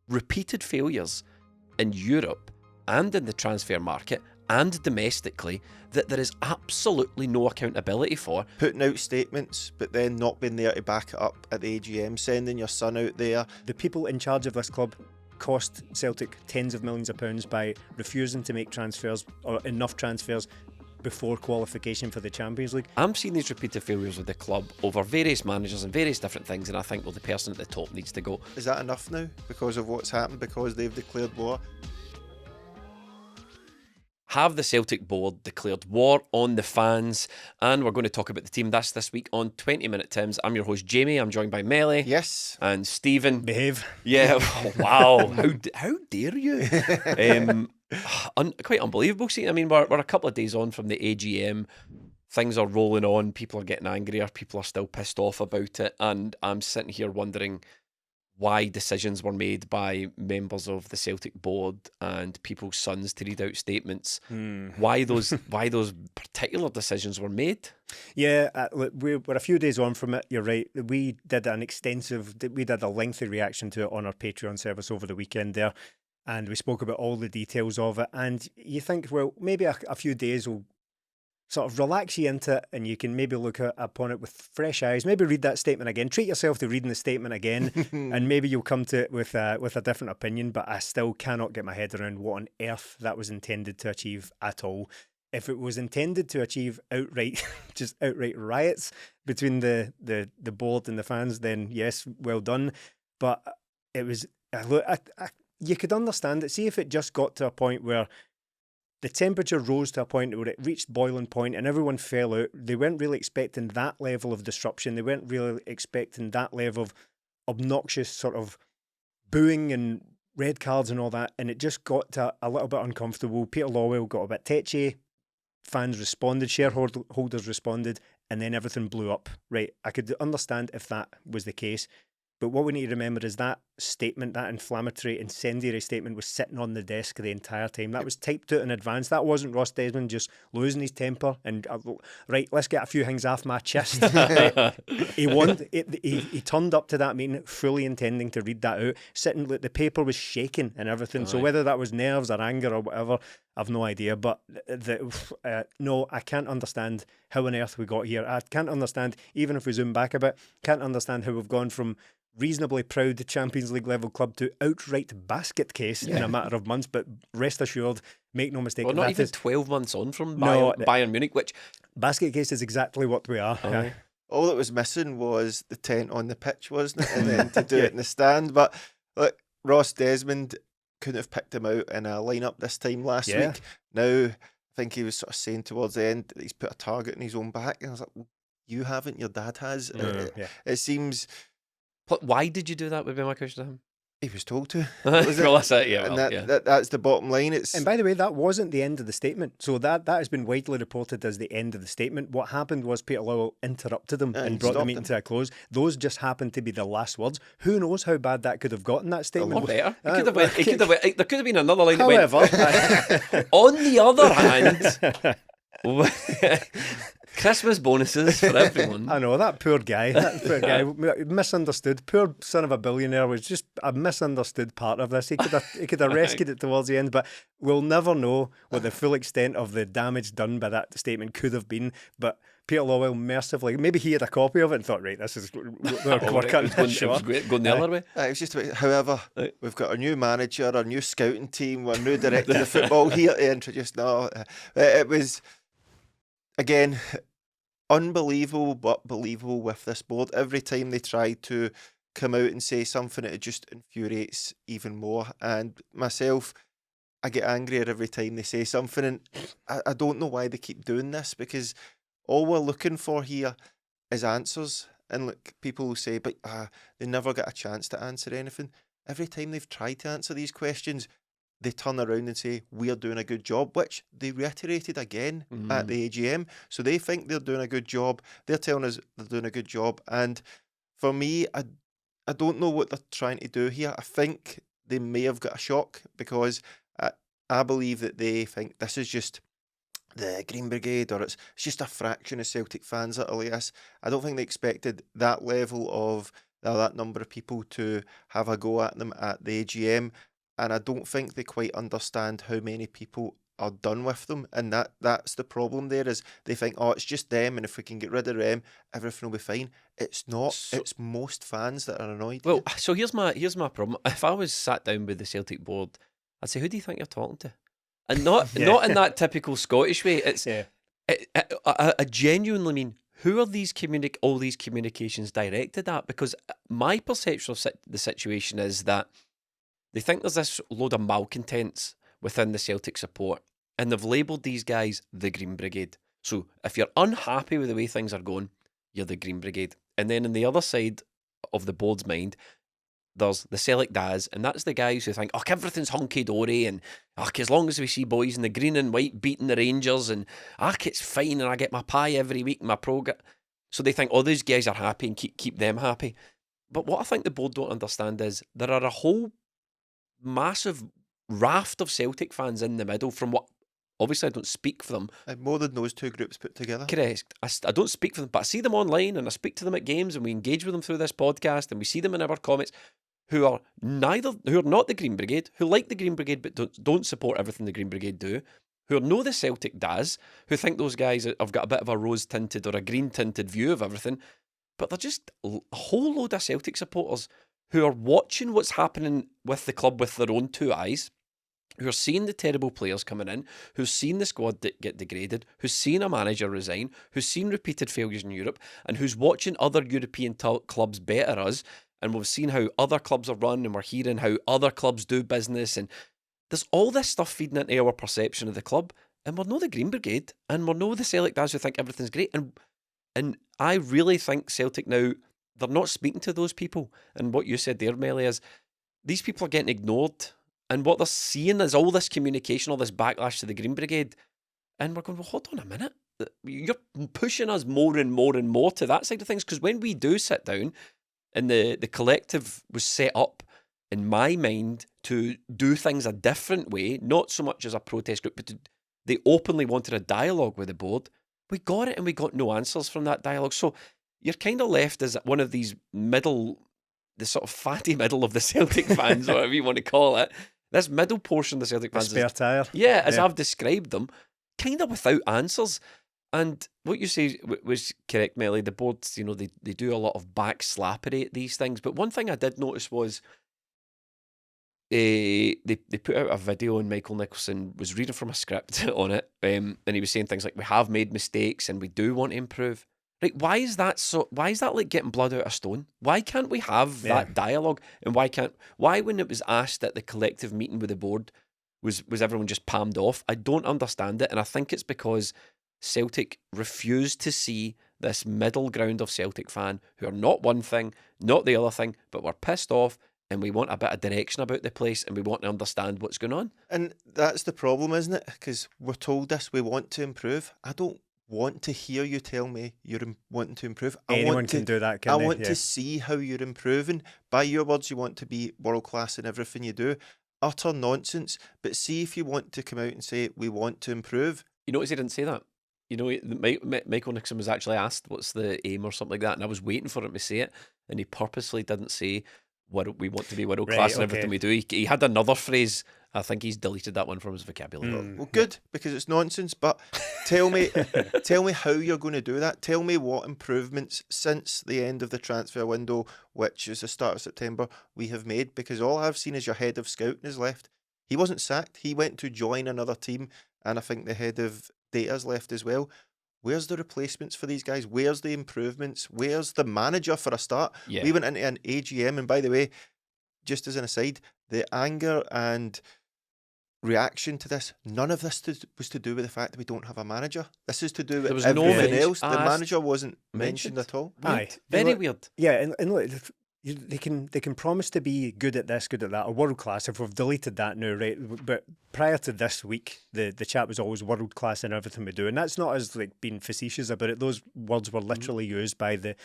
repeated failures in Europe and in the transfer market and domestically that there is absolutely no accountability for. Putting out statements, but then not being there to back it up at the AGM, sending your son out there. The people in charge of this club cost Celtic tens of millions of pounds by refusing to make transfers, or enough transfers, before qualification for the Champions League. I'm seeing these repeated failures with the club over various managers and various different things, and I think, well, the person at the top needs to go. Is that enough now because of what's happened, because they've declared war? Have the Celtic board declared war on the fans? And we're going to talk about the team this week on 20 Minute Tims. I'm your host Jamie. I'm joined by Melly. Yes. And Stephen. Behave. Yeah. Wow. How dare you? Quite unbelievable. See, I mean, we're a couple of days on from the AGM. Things are rolling on. People are getting angrier. People are still pissed off about it. And I'm sitting here wondering why decisions were made by members of the Celtic board and people's sons to read out statements. Why those particular decisions were made. Yeah, we're a few days on from it. You're right. We did a lengthy reaction to it on our Patreon service over the weekend there, and we spoke about all the details of it. And you think, well, maybe a few days will sort of relax you into it, and you can maybe look upon it with fresh eyes. Maybe read that statement again. Treat yourself to reading the statement again, and maybe you'll come to it with a different opinion. But I still cannot get my head around what on earth that was intended to achieve at all. If it was intended to achieve outright riots between the board and the fans, then yes, well done. But it was you could understand it. See if it just got to a point where the temperature rose to a point where it reached boiling point and everyone fell out. They weren't really expecting that level of disruption. They weren't really expecting that level of obnoxious sort of booing and red cards and all that. And it just got to a little bit uncomfortable. Peter Lawwell got a bit tetchy. Fans responded, shareholders responded, and then everything blew up. Right, I could understand if that was the case. But what we need to remember is that statement, that inflammatory, incendiary statement, was sitting on the desk the entire time. That was typed out in advance. That wasn't Ross Desmond just losing his temper and, right, let's get a few things off my chest. He turned up to that meeting fully intending to read that out. The paper was shaking and everything. Right. So whether that was nerves or anger or whatever, I've no idea. But no, I can't understand how on earth we got here. I can't understand, even if we zoom back a bit, can't understand how we've gone from reasonably proud Champions League level club to outright basket case in a matter of months. But rest assured, make no mistake. Well, not even 12 months on from Bayern Munich, which basket case is exactly what we are. All that was missing was the tent on the pitch, wasn't it? And then to do it in the stand. But look, Ross Desmond couldn't have picked him out in a lineup this time last week. Now, I think he was sort of saying towards the end that he's put a target in his own back. And I was like, well, you haven't, your dad has. It seems. Why did you do that, would be my question to him? He was told to. Well, that's it, yeah. And that's the bottom line. And by the way, that wasn't the end of the statement. So that has been widely reported as the end of the statement. What happened was Peter Lawwell interrupted him and brought the meeting to a close. Those just happened to be the last words. Who knows how bad that could have gotten, that statement? A lot better. There could have been another line. However, that went, on the other hand, Christmas bonuses for everyone. I know, that poor guy misunderstood. Poor son of a billionaire was just a misunderstood part of this. He could have rescued it towards the end, but we'll never know what the full extent of the damage done by that statement could have been. But Peter Lawwell mercifully, maybe he had a copy of it and thought, right, this is we're cutting this short. It was going the other way. It was just about, however, we've got a new manager, a new scouting team, a new director of football here to introduce. No, it was, again, unbelievable but believable with this board. Every time they try to come out and say something, it just infuriates even more. And myself, I get angrier every time they say something, and I don't know why they keep doing this, because all we're looking for here is answers. And look, people will say, but they never get a chance to answer anything. Every time they've tried to answer these questions, they turn around and say, we're doing a good job, which they reiterated again at the AGM. So they think they're doing a good job. They're telling us they're doing a good job. And for me, I don't know what they're trying to do here. I think they may have got a shock, because I believe that they think this is just the Green Brigade, or it's just a fraction of Celtic fans that'll this. I don't think they expected that level of that number of people to have a go at them at the AGM, and I don't think they quite understand how many people are done with them, and that's the problem there, is they think, oh, it's just them, and if we can get rid of them, everything will be fine. It's not. So- It's most fans that are annoyed. Well, so here's my problem. If I was sat down with the Celtic board, I'd say, who do you think you're talking to? And not not in that typical Scottish way. It's I genuinely mean, who are these all these communications directed at? Because my perception of the situation is that they think there's this load of malcontents within the Celtic support, and they've labelled these guys the Green Brigade. So if you're unhappy with the way things are going, you're the Green Brigade. And then on the other side of the board's mind, there's the Celtic Daz, and that's the guys who think, oh, everything's hunky-dory, and as long as we see boys in the green and white beating the Rangers, and it's fine, and I get my pie every week, my program. So they think, oh, these guys are happy, and keep them happy. But what I think the board don't understand is there are a whole massive raft of Celtic fans in the middle, from what, obviously I don't speak for them. More than those two groups put together. Correct. I don't speak for them, but I see them online, and I speak to them at games, and we engage with them through this podcast, and we see them in our comments, who are not the Green Brigade, who like the Green Brigade but don't support everything the Green Brigade do, who know the Celtic Daz, who think those guys have got a bit of a rose-tinted or a green-tinted view of everything, but they're just a whole load of Celtic supporters who are watching what's happening with the club with their own two eyes, who are seeing the terrible players coming in, who's seen the squad get degraded, who's seen a manager resign, who's seen repeated failures in Europe, and who's watching other European clubs better us, and we've seen how other clubs are run, and we're hearing how other clubs do business, and there's all this stuff feeding into our perception of the club, and we're no the Green Brigade, and we're no the Celtic guys who think everything's great, and I really think Celtic now, they're not speaking to those people, and what you said there, Melly, is these people are getting ignored, and what they're seeing is all this communication, all this backlash to the Green Brigade, and we're going, well, hold on a minute, you're pushing us more and more and more to that side of things, because when we do sit down, and the collective was set up, in my mind, to do things a different way, not so much as a protest group, but they openly wanted a dialogue with the board. We got it, and we got no answers from that dialogue. So you're kind of left as one of these the sort of fatty middle of the Celtic fans, whatever you want to call it. This middle portion of the Celtic fans. Spare tire. Yeah, as I've described them, kind of without answers. And what you say was correct, Melly. The board, they do a lot of backslappery at these things. But one thing I did notice was they put out a video, and Michael Nicholson was reading from a script on it, and he was saying things like, we have made mistakes and we do want to improve. Right, why is that like getting blood out of stone? Why can't we have that dialogue? And why when it was asked at the collective meeting with the board, was everyone just palmed off? I don't understand it, and I think it's because Celtic refused to see this middle ground of Celtic fan who are not one thing, not the other thing, but we're pissed off, and we want a bit of direction about the place, and we want to understand what's going on. And that's the problem, isn't it? Because we're told this, we want to improve. I don't want to hear you tell me you're wanting to improve. Anyone can do that, I want to see how you're improving. By your words, you want to be world class in everything you do. Utter nonsense. But see if you want to come out and say, we want to improve. You notice he didn't say that. Michael Nixon was actually asked what's the aim or something like that, and I was waiting for him to say it, and he purposely didn't say we want to be world class in everything we do. He had another phrase. I think he's deleted that one from his vocabulary. Well, good, because it's nonsense. But tell me how you're going to do that. Tell me what improvements since the end of the transfer window, which is the start of September, we have made. Because all I've seen is your head of scouting is left. He wasn't sacked. He went to join another team, and I think the head of data's left as well. Where's the replacements for these guys? Where's the improvements? Where's the manager for a start? Yeah. We went into an AGM, and by the way, just as an aside, the anger and reaction to this, none of this was to do with the fact that we don't have a manager. This is to do with everything else. The manager wasn't mentioned at all. Very weird. Yeah, and look, they can promise to be good at this, good at that, or world class. If we've deleted that now, right? But prior to this week, the chat was always world class in everything we do, and that's not as like being facetious about it. Those words were literally used by the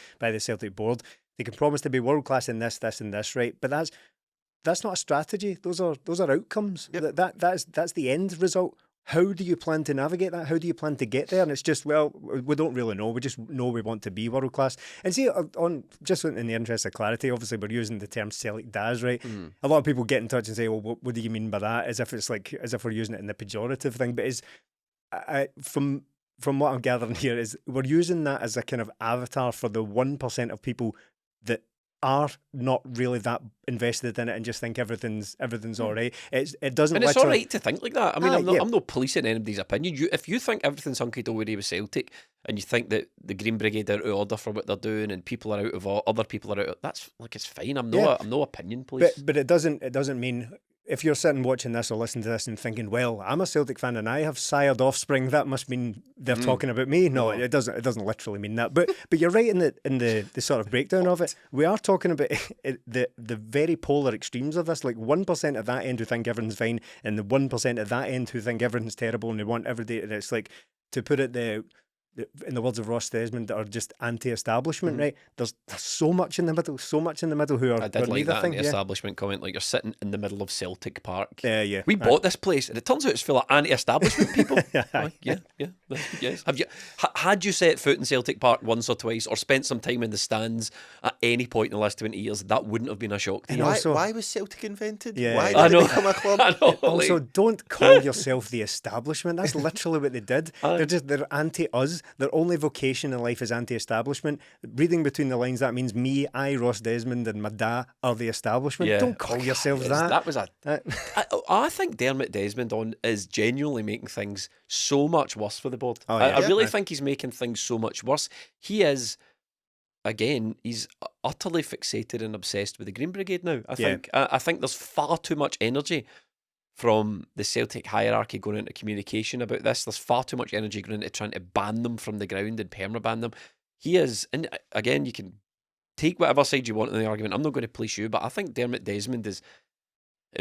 Celtic board. They can promise to be world class in this, and this, right? But that's not a strategy. Those are outcomes. Yep. That's the end result. how do you plan to navigate that? How do you plan to get there? And it's just, well, we don't really know. We just know we want to be world class. And see, on just in the interest of clarity, obviously we're using the term Celtic Daz, right? A lot of people get in touch and say, well, what do you mean by that? As if it's like, as if we're using it in the pejorative thing. But from what I'm gathering here is we're using that as a kind of avatar for the 1% of people that are not really that invested in it and just think everything's all right. It doesn't. And it's all right to think like that. I mean, I'm not policing anybody's opinion. If you think everything's hunky dory with Celtic, and you think that the Green Brigade are out of order for what they're doing, and people are out of other people are out of, that's like, it's fine. I'm no opinion police. But it doesn't mean. If you're sitting watching this or listening to this and thinking, well, I'm a Celtic fan and I have sired offspring, that must mean they're talking about me. No, it doesn't. It doesn't literally mean that. But you're right in the sort of breakdown of it. We are talking about the very polar extremes of this. Like 1% at that end who think everything's fine, and the 1% at that end who think everything's terrible and they want every day. And it's like, to put it in the words of Ross Desmond, that are just anti-establishment, right? There's so much in the middle, who are. I did like that anti-establishment comment. Like, you're sitting in the middle of Celtic Park. Yeah. We bought this place, and it turns out it's full of anti-establishment people. Yes. Had you set foot in Celtic Park once or twice, or spent some time in the stands at any point in the last 20 years, that wouldn't have been a shock to you. Why was Celtic invented? Yeah. Why did it become a club? Also, don't call yourself the establishment. That's literally what they did. They're anti-us. Their only vocation in life is anti-establishment. Reading between the lines, that means me, Ross Desmond, and my dad are the establishment. Yeah. Don't call yourselves that. That was I think Dermot Desmond is genuinely making things so much worse for the board. I really think he's making things so much worse. He is, again, he's utterly fixated and obsessed with the Green Brigade now. I think there's far too much energy from the Celtic hierarchy going into communication about this. There's far too much energy going into trying to ban them from the ground and permaban them. He is, and again, you can take whatever side you want in the argument. I'm not going to police you, but I think Dermot Desmond is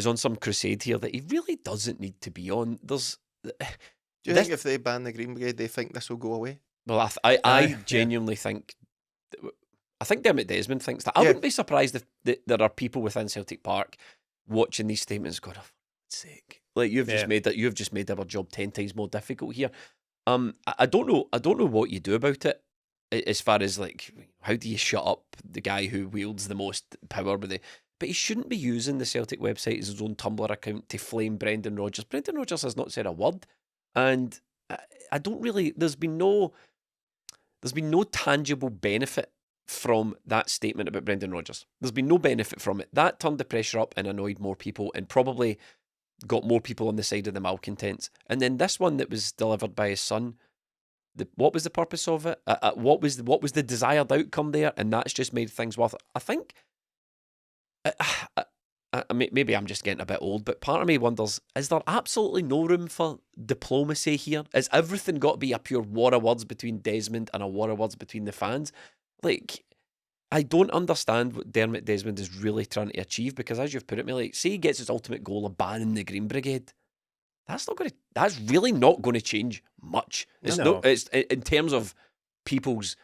on some crusade here that he really doesn't need to be on. Do you think if they ban the Green Brigade, they think this will go away? Well, I genuinely think. I think Dermot Desmond thinks that. I wouldn't be surprised if there are people within Celtic Park watching these statements going, sake, like you've just made our job 10 times more difficult here. I don't know what you do about it, as far as like, how do you shut up the guy who wields the most power with but he shouldn't be using the Celtic website as his own Tumblr account to flame Brendan Rodgers. Brendan Rodgers has not said a word, and I don't really, there's been no tangible benefit from that statement about Brendan Rodgers. There's been no benefit from it. That turned the pressure up and annoyed more people, and probably got more people on the side of the malcontents. And then this one that was delivered by his son, what was the purpose of it? What was the desired outcome there? And that's just made things worth it. I think, maybe I'm just getting a bit old, but part of me wonders, is there absolutely no room for diplomacy here? Is everything got to be a pure war of words between Desmond and a war of words between the fans? Like, I don't understand what Dermot Desmond is really trying to achieve, because as you've put it, me, like, say he gets his ultimate goal of banning the Green Brigade, that's really not going to change much. It's in terms of people's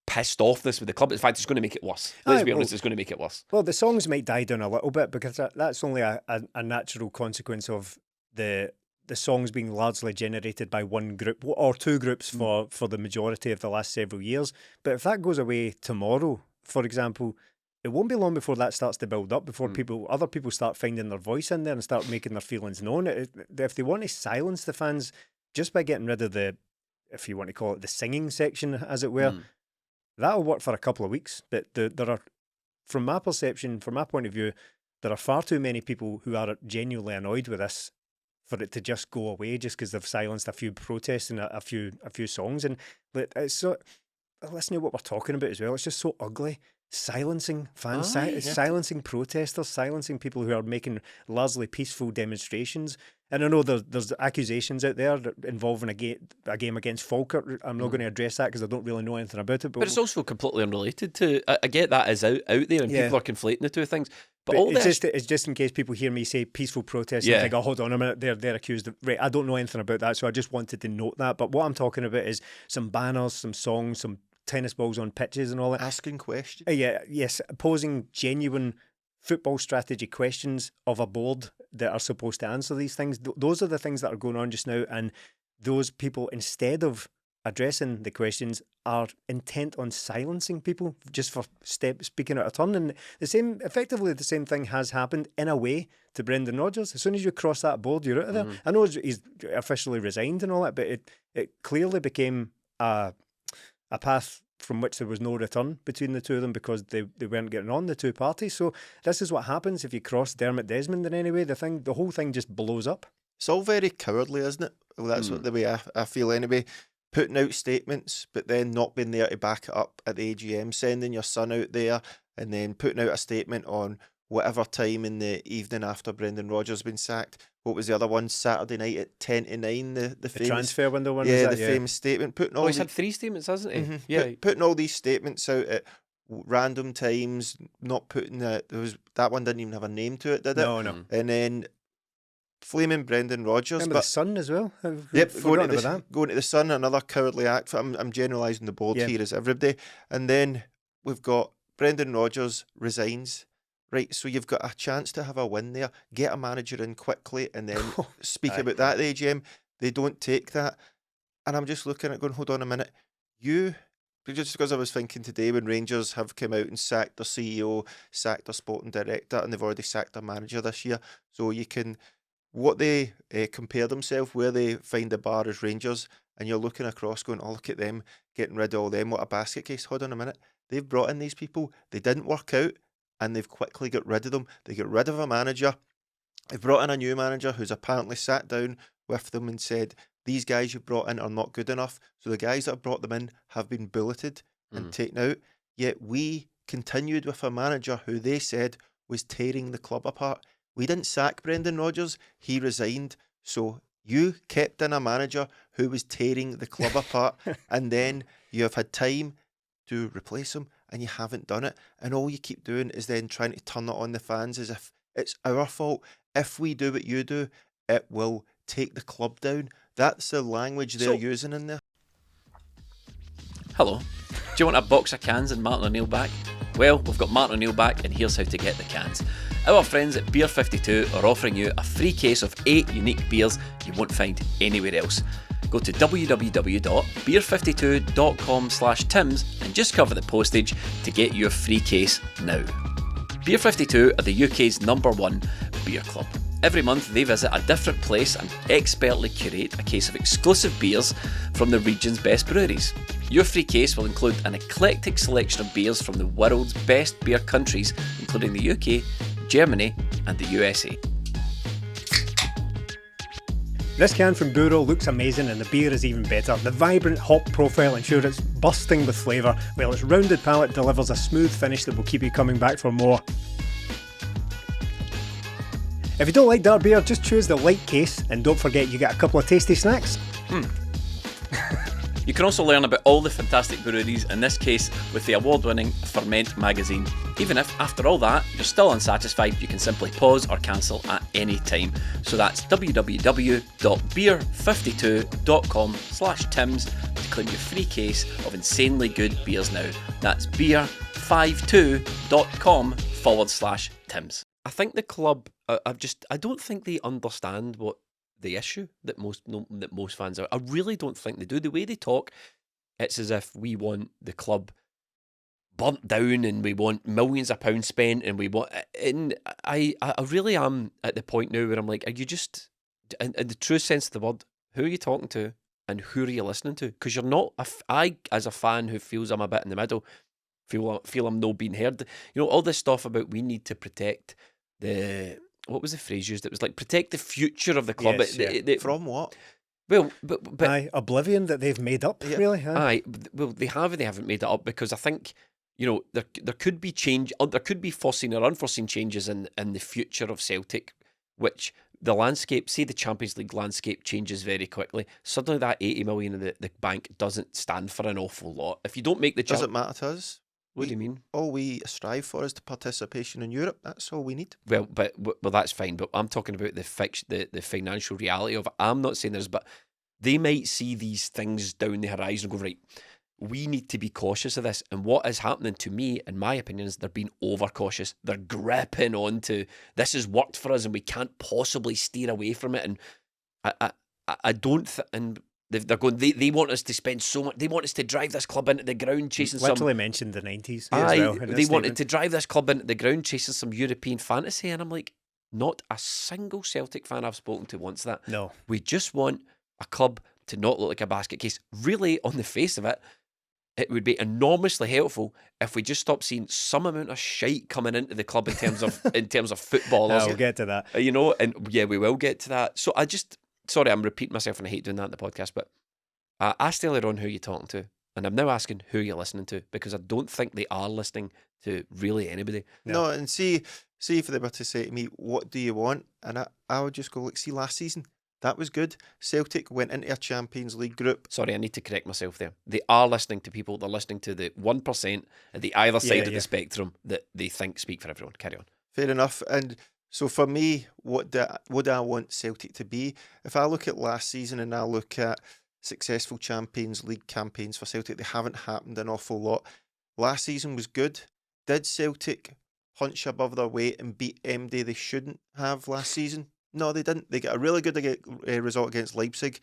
pissed offness with the club. In fact, it's going to make it worse. Let's be honest, it's going to make it worse. Well, the songs might die down a little bit, because that's only a natural consequence of the songs being largely generated by one group or two groups for the majority of the last several years. But if that goes away tomorrow, for example, it won't be long before that starts to build up, before other people start finding their voice in there and start making their feelings known. If they want to silence the fans just by getting rid of if you want to call it the singing section, as it were, that'll work for a couple of weeks. But there are, from my perception, from my point of view, there are far too many people who are genuinely annoyed with this for it to just go away just because they've silenced a few protests and a few songs. And it's so, listen to what we're talking about as well. It's just so ugly. Silencing fans, silencing protesters, silencing people who are making largely peaceful demonstrations. And I know there's accusations out there involving a game against Falkirk. I'm not going to address that because I don't really know anything about it. But it's also completely unrelated to. I get that is out there, and people are conflating the two things. But all it's just in case people hear me say peaceful protest and think, oh, hold on a minute, they're accused of, right, I don't know anything about that, so I just wanted to note that. But what I'm talking about is some banners, some songs, some tennis balls on pitches and all that. Asking questions. Yes, posing genuine football strategy questions of a board that are supposed to answer these things. Those are the things that are going on just now, and those people, instead of addressing the questions, are intent on silencing people just for speaking out of turn. And effectively the same thing has happened in a way to Brendan Rodgers. As soon as you cross that board, you're out of there. I know he's officially resigned and all that, but it clearly became a path from which there was no return between the two of them because they weren't getting on, the two parties. So this is what happens if you cross Dermot Desmond in any way. The whole thing just blows up. It's all very cowardly, isn't it? Well, that's what the way I feel anyway. Putting out statements, but then not being there to back it up at the AGM, sending your son out there and then putting out a statement on whatever time in the evening after Brendan Rodgers been sacked. What was the other one? Saturday night at 10 to 9, the famous transfer window one. Yeah, famous statement. Putting all he's had 3 statements, hasn't he? Yeah. Putting all these statements out at random times, not putting that one didn't even have a name to it, did it? No. And then flaming Brendan Rodgers. Remember the Sun as well? Going to the Sun, another cowardly act. I'm generalising the board here as everybody. And then we've got Brendan Rodgers resigns. Right, so you've got a chance to have a win there. Get a manager in quickly and then speak about that at the AGM. They don't take that. And I'm just looking at going, hold on a minute. Just because I was thinking today when Rangers have come out and sacked their CEO, sacked their sporting director, and they've already sacked their manager this year. So you can, what they compare themselves, where they find the bar as Rangers, and you're looking across going, oh, look at them, getting rid of all them. What a basket case. Hold on a minute. They've brought in these people. They didn't work out. And they've quickly got rid of them. They get rid of a manager. They've brought in a new manager who's apparently sat down with them and said, these guys you brought in are not good enough. So the guys that have brought them in have been bulleted and taken out. Yet we continued with a manager who they said was tearing the club apart. We didn't sack Brendan Rodgers. He resigned. So you kept in a manager who was tearing the club apart. And then you have had time to replace him. And you haven't done it. And all you keep doing is then trying to turn it on the fans as if it's our fault. If we do what you do, it will take the club down. That's the language they're using in there. Hello. Do you want a box of cans and Martin O'Neill back? Well, we've got Martin O'Neill back, and here's how to get the cans. Our friends at Beer 52 are offering you a free case of 8 unique beers you won't find anywhere else. Go to www.beer52.com/Tims and just cover the postage to get your free case now. Beer 52 are the UK's #1 beer club. Every month they visit a different place and expertly curate a case of exclusive beers from the region's best breweries. Your free case will include an eclectic selection of beers from the world's best beer countries, including the UK, Germany and the USA. This can from Buro looks amazing and the beer is even better. The vibrant hop profile ensures it's bursting with flavour, while its rounded palate delivers a smooth finish that will keep you coming back for more. If you don't like dark beer, just choose the light case and don't forget you get a couple of tasty snacks. You can also learn about all the fantastic breweries, in this case with the award-winning Ferment magazine. Even if, after all that, you're still unsatisfied, you can simply pause or cancel at any time. So that's www.beer52.com/Tims to claim your free case of insanely good beers now. That's beer52.com/Tims. I think the club, I don't think they understand what the issue that most fans are. I really don't think they do. The way they talk, it's as if we want the club burnt down and we want millions of pounds spent and we want. And I really am at the point now where I'm like, are you just, in the true sense of the word, who are you talking to and who are you listening to? Because you're not. I, as a fan who feels I'm a bit in the middle, feel I'm not being heard. You know, all this stuff about we need to protect the. What was the phrase used? It was like protect the future of the club. Yes, from what? Well, but oblivion that they've made up, really. Aye, well, they haven't made it up because I think, you know, there could be change, there could be foreseen or unforeseen changes in the future of Celtic, which the landscape, say the Champions League landscape changes very quickly. Suddenly that 80 million in the bank doesn't stand for an awful lot. If you don't make the does it matter to us? What do you mean? All we strive for is the participation in Europe. That's all we need. Well, that's fine. But I'm talking about the financial reality of it. I'm not saying there's, but they might see these things down the horizon and go, right, we need to be cautious of this. And what is happening to me, in my opinion, is they're being overcautious. They're gripping on to this has worked for us and we can't possibly steer away from it. And I don't and they're going, they want us to spend so much, they want us to drive this club into the ground chasing literally mentioned the 90s as Aye, well. they wanted to drive this club into the ground chasing some European fantasy. And I'm like, not a single Celtic fan I've spoken to wants that. No. We just want a club to not look like a basket case. Really, on the face of it, it would be enormously helpful if we just stopped seeing some amount of shite coming into the club in terms of footballers. We'll get to that. You know, and yeah, we will get to that. So sorry, I'm repeating myself and I hate doing that in the podcast, but I asked earlier on who you're talking to, and I'm now asking who you're listening to, because I don't think they are listening to really anybody. No, and see if they were to say to me, what do you want? And I would just go, like, see, last season, that was good. Celtic went into a Champions League group. Sorry, I need to correct myself there. They are listening to people. They're listening to the 1% at the either side of the spectrum that they think speak for everyone. Carry on. Fair enough. And so for me, what do I want Celtic to be? If I look at last season and I look at successful Champions League campaigns for Celtic, they haven't happened an awful lot. Last season was good. Did Celtic punch above their weight and beat MD they shouldn't have last season? No, they didn't. They got a really good result against Leipzig,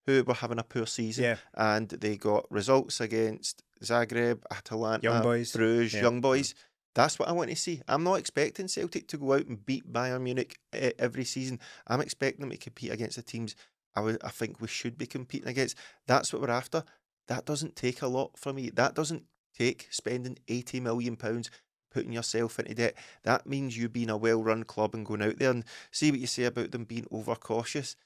who were having a poor season. Yeah. And they got results against Zagreb, Atalanta, Young Boys. Bruges, Young Boys. That's what I want to see. I'm not expecting Celtic to go out and beat Bayern Munich every season. I'm expecting them to compete against the teams I think we should be competing against. That's what we're after. That doesn't take a lot from me. That doesn't take spending £80 million, putting yourself into debt. That means you being a well-run club and going out there and see what you say about them being overcautious.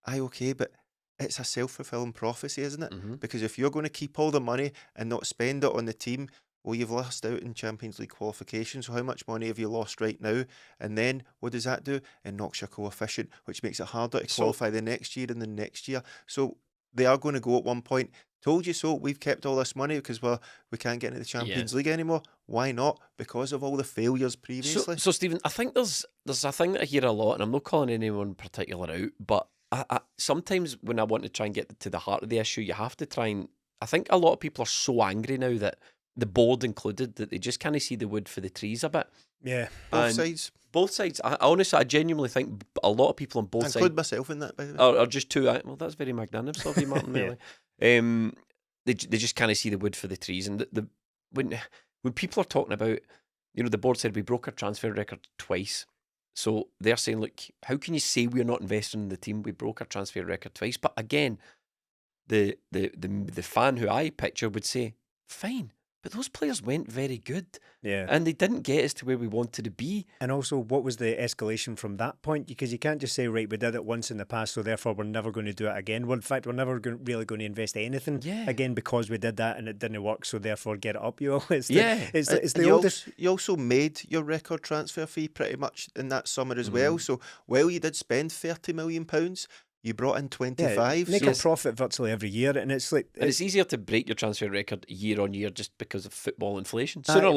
Aye, okay, but it's a self-fulfilling prophecy, isn't it? Mm-hmm. Because if you're going to keep all the money and not spend it on the team, well, you've lost out in Champions League qualification. So how much money have you lost right now? And then what does that do? It knocks your coefficient, which makes it harder to qualify the next year and the next year. So they are going to go at one point. Told you so. We've kept all this money because we can't get into the Champions League anymore. Why not? Because of all the failures previously. So Stephen, I think there's a thing that I hear a lot, and I'm not calling anyone in particular out, but I sometimes when I want to try and get to the heart of the issue, you have to try and. I think a lot of people are so angry now that the board included that they just can't see the wood for the trees a bit. Yeah, both sides. Both sides. I honestly, I genuinely think a lot of people on both sides. Include myself in that, by the way. Are just too. Well, that's very magnanimous of you, Martin. Really. They just can't see the wood for the trees, and when people are talking about, you know, the board said we broke our transfer record twice, so they're saying, look, how can you say we're not investing in the team? We broke our transfer record twice, but again, the fan who I picture would say, fine. But those players went very good. Yeah. And they didn't get us to where we wanted to be. And also, what was the escalation from that point? Because you can't just say, right, we did it once in the past, so therefore we're never going to do it again. Well, in fact, we're never really going to invest anything again because we did that and it didn't work, so therefore get it up, you know? It's the oldest... You also made your record transfer fee pretty much in that summer as well. So while you did spend £30 million, you brought in 25. Make a profit virtually every year, and it's like... And it's easier to break your transfer record year on year just because of football inflation. Sooner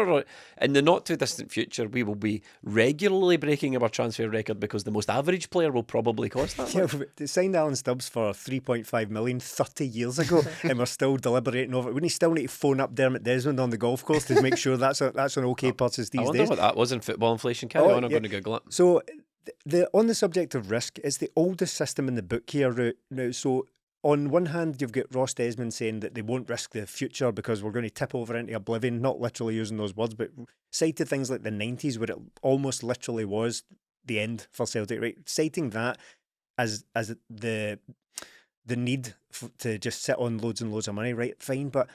or in the not too distant future, we will be regularly breaking our transfer record because the most average player will probably cost that much. They signed Alan Stubbs for $3.5 million 30 years ago, and we're still deliberating over it. Wouldn't he still need to phone up Dermot Desmond on the golf course to make sure that's an okay purchase these days? I wonder what that was in football inflation. Carry on, I'm going to Google it. So... on the subject of risk, it's the oldest system in the book here now. So on one hand, you've got Ross Desmond saying that they won't risk the future because we're going to tip over into oblivion, not literally using those words, but cited things like the 90s where it almost literally was the end for Celtic, right? Citing that as the need to just sit on loads and loads of money, right? Fine, but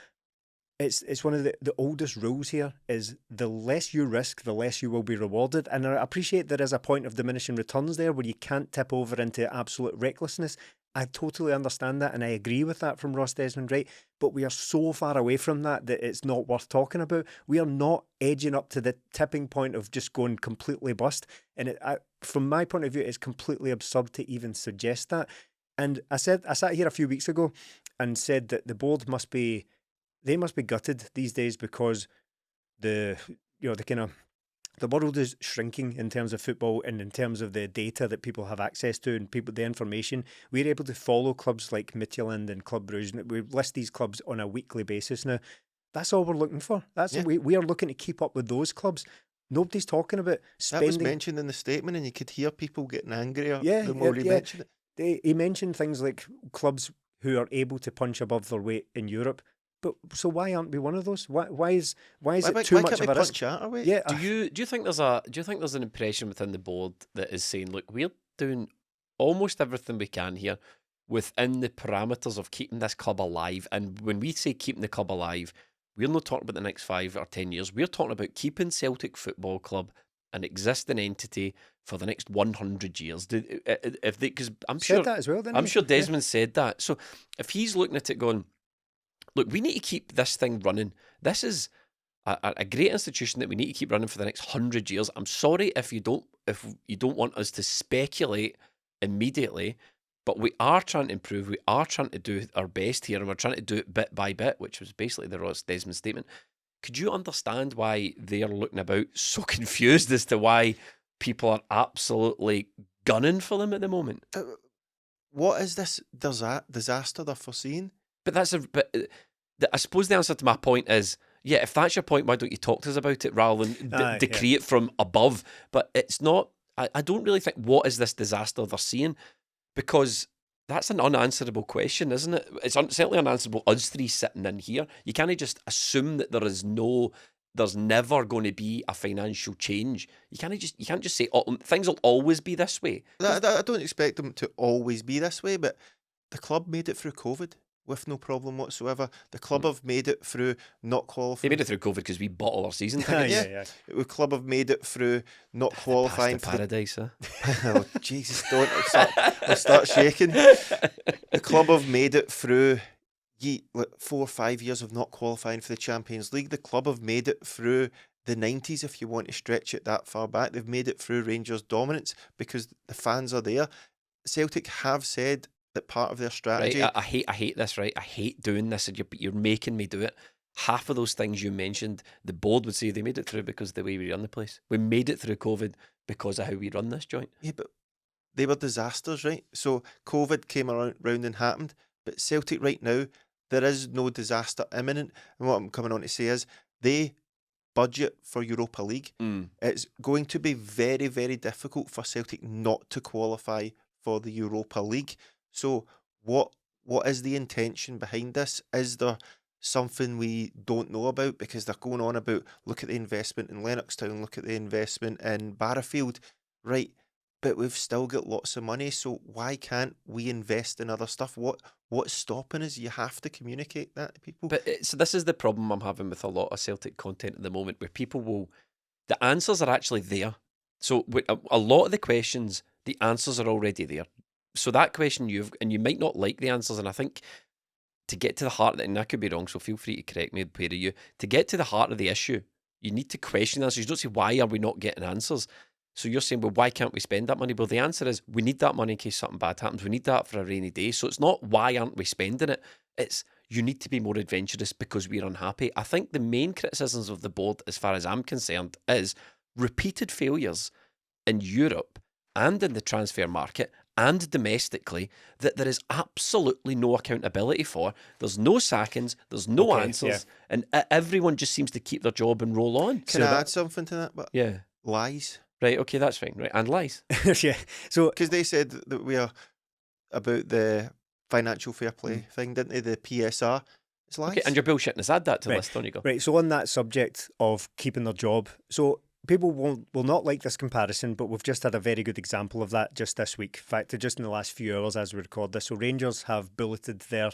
it's one of the oldest rules here is the less you risk, the less you will be rewarded. And I appreciate there is a point of diminishing returns there where you can't tip over into absolute recklessness. I totally understand that and I agree with that from Ross Desmond, right? But we are so far away from that it's not worth talking about. We are not edging up to the tipping point of just going completely bust. And from my point of view, it's completely absurd to even suggest that. And I sat here a few weeks ago and said that the board must be gutted these days because the kind of the world is shrinking in terms of football and in terms of the data that people have access to and the information. We're able to follow clubs like Midtjylland and Club Brugge. We list these clubs on a weekly basis now. That's all we're looking for. We are looking to keep up with those clubs. Nobody's talking about spending. That was mentioned in the statement, and you could hear people getting angrier the more he mentioned it. He mentioned things like clubs who are able to punch above their weight in Europe. But so why aren't we one of those? Why is it too much of a risk? Yeah. Do you think there's an impression within the board that is saying, look, we're doing almost everything we can here within the parameters of keeping this club alive, and when we say keeping the club alive, we're not talking about the next 5 or 10 years. We're talking about keeping Celtic Football Club an existing entity for the next 100 years. Because I'm sure that as well. I'm sure Desmond said that. So if he's looking at it going, look, we need to keep this thing running. This is a great institution that we need to keep running for the next 100 years. I'm sorry if you don't want us to speculate immediately, but we are trying to improve. We are trying to do our best here, and we're trying to do it bit by bit, which was basically the Ross Desmond statement. Could you understand why they are looking about so confused as to why people are absolutely gunning for them at the moment? What is this disaster they're foreseeing? But I suppose the answer to my point is, yeah, if that's your point, why don't you talk to us about it rather than decree it from above? But it's not, I don't really think, what is this disaster they're seeing? Because that's an unanswerable question, isn't it? It's certainly unanswerable, us three sitting in here. You can't just assume that there's never going to be a financial change. You can't just say, oh, things will always be this way. I don't expect them to always be this way, but the club made it through COVID with no problem whatsoever. The club have made it through not qualifying. They made it through COVID because we bought all our season tickets. Yeah. The club have made it through not qualifying for paradise, huh? Oh, Jesus, don't. I'll start shaking. The club have made it through 4 or 5 years of not qualifying for the Champions League. The club have made it through the 90s, if you want to stretch it that far back. They've made it through Rangers' dominance because the fans are there. Celtic have said that part of their strategy... Right, I hate this, right? I hate doing this, and you're making me do it. Half of those things you mentioned, the board would say they made it through because of the way we run the place. We made it through COVID because of how we run this joint. Yeah, but they were disasters, right? So COVID came around and happened, but Celtic right now, there is no disaster imminent. And what I'm coming on to say is they budget for Europa League. It's going to be very, very difficult for Celtic not to qualify for the Europa League. So what is the intention behind this? Is there something we don't know about? Because they're going on about, look at the investment in Lennoxtown, look at the investment in Barrowfield. Right, but we've still got lots of money, so why can't we invest in other stuff? What's stopping us? You have to communicate that to people. But so this is the problem I'm having with a lot of Celtic content at the moment, where people the answers are actually there. So a lot of the questions, the answers are already there. So that question and you might not like the answers, and I think to get to the heart of it, and I could be wrong, so feel free to correct me, the pair of you, to get to the heart of the issue, you need to question the answers. You don't say, why are we not getting answers? So you're saying, well, why can't we spend that money? Well, the answer is, we need that money in case something bad happens. We need that for a rainy day. So it's not, why aren't we spending it? It's, you need to be more adventurous because we're unhappy. I think the main criticisms of the board, as far as I'm concerned, is repeated failures in Europe and in the transfer market and domestically that there is absolutely no accountability for. There's no sackings, there's no answers, and everyone just seems to keep their job and roll on. Can I add something to that? But yeah. Lies. Right, okay, that's fine. Right, and lies. Yeah. So because they said that we are about the financial fair play thing, didn't they? The PSR. It's lies. Okay, and you're bullshitting us. Add that to the list. On you go. Right, so on that subject of keeping their job, so people will not like this comparison, but we've just had a very good example of that just this week. In fact, just in the last few hours as we record this. So Rangers have bulleted their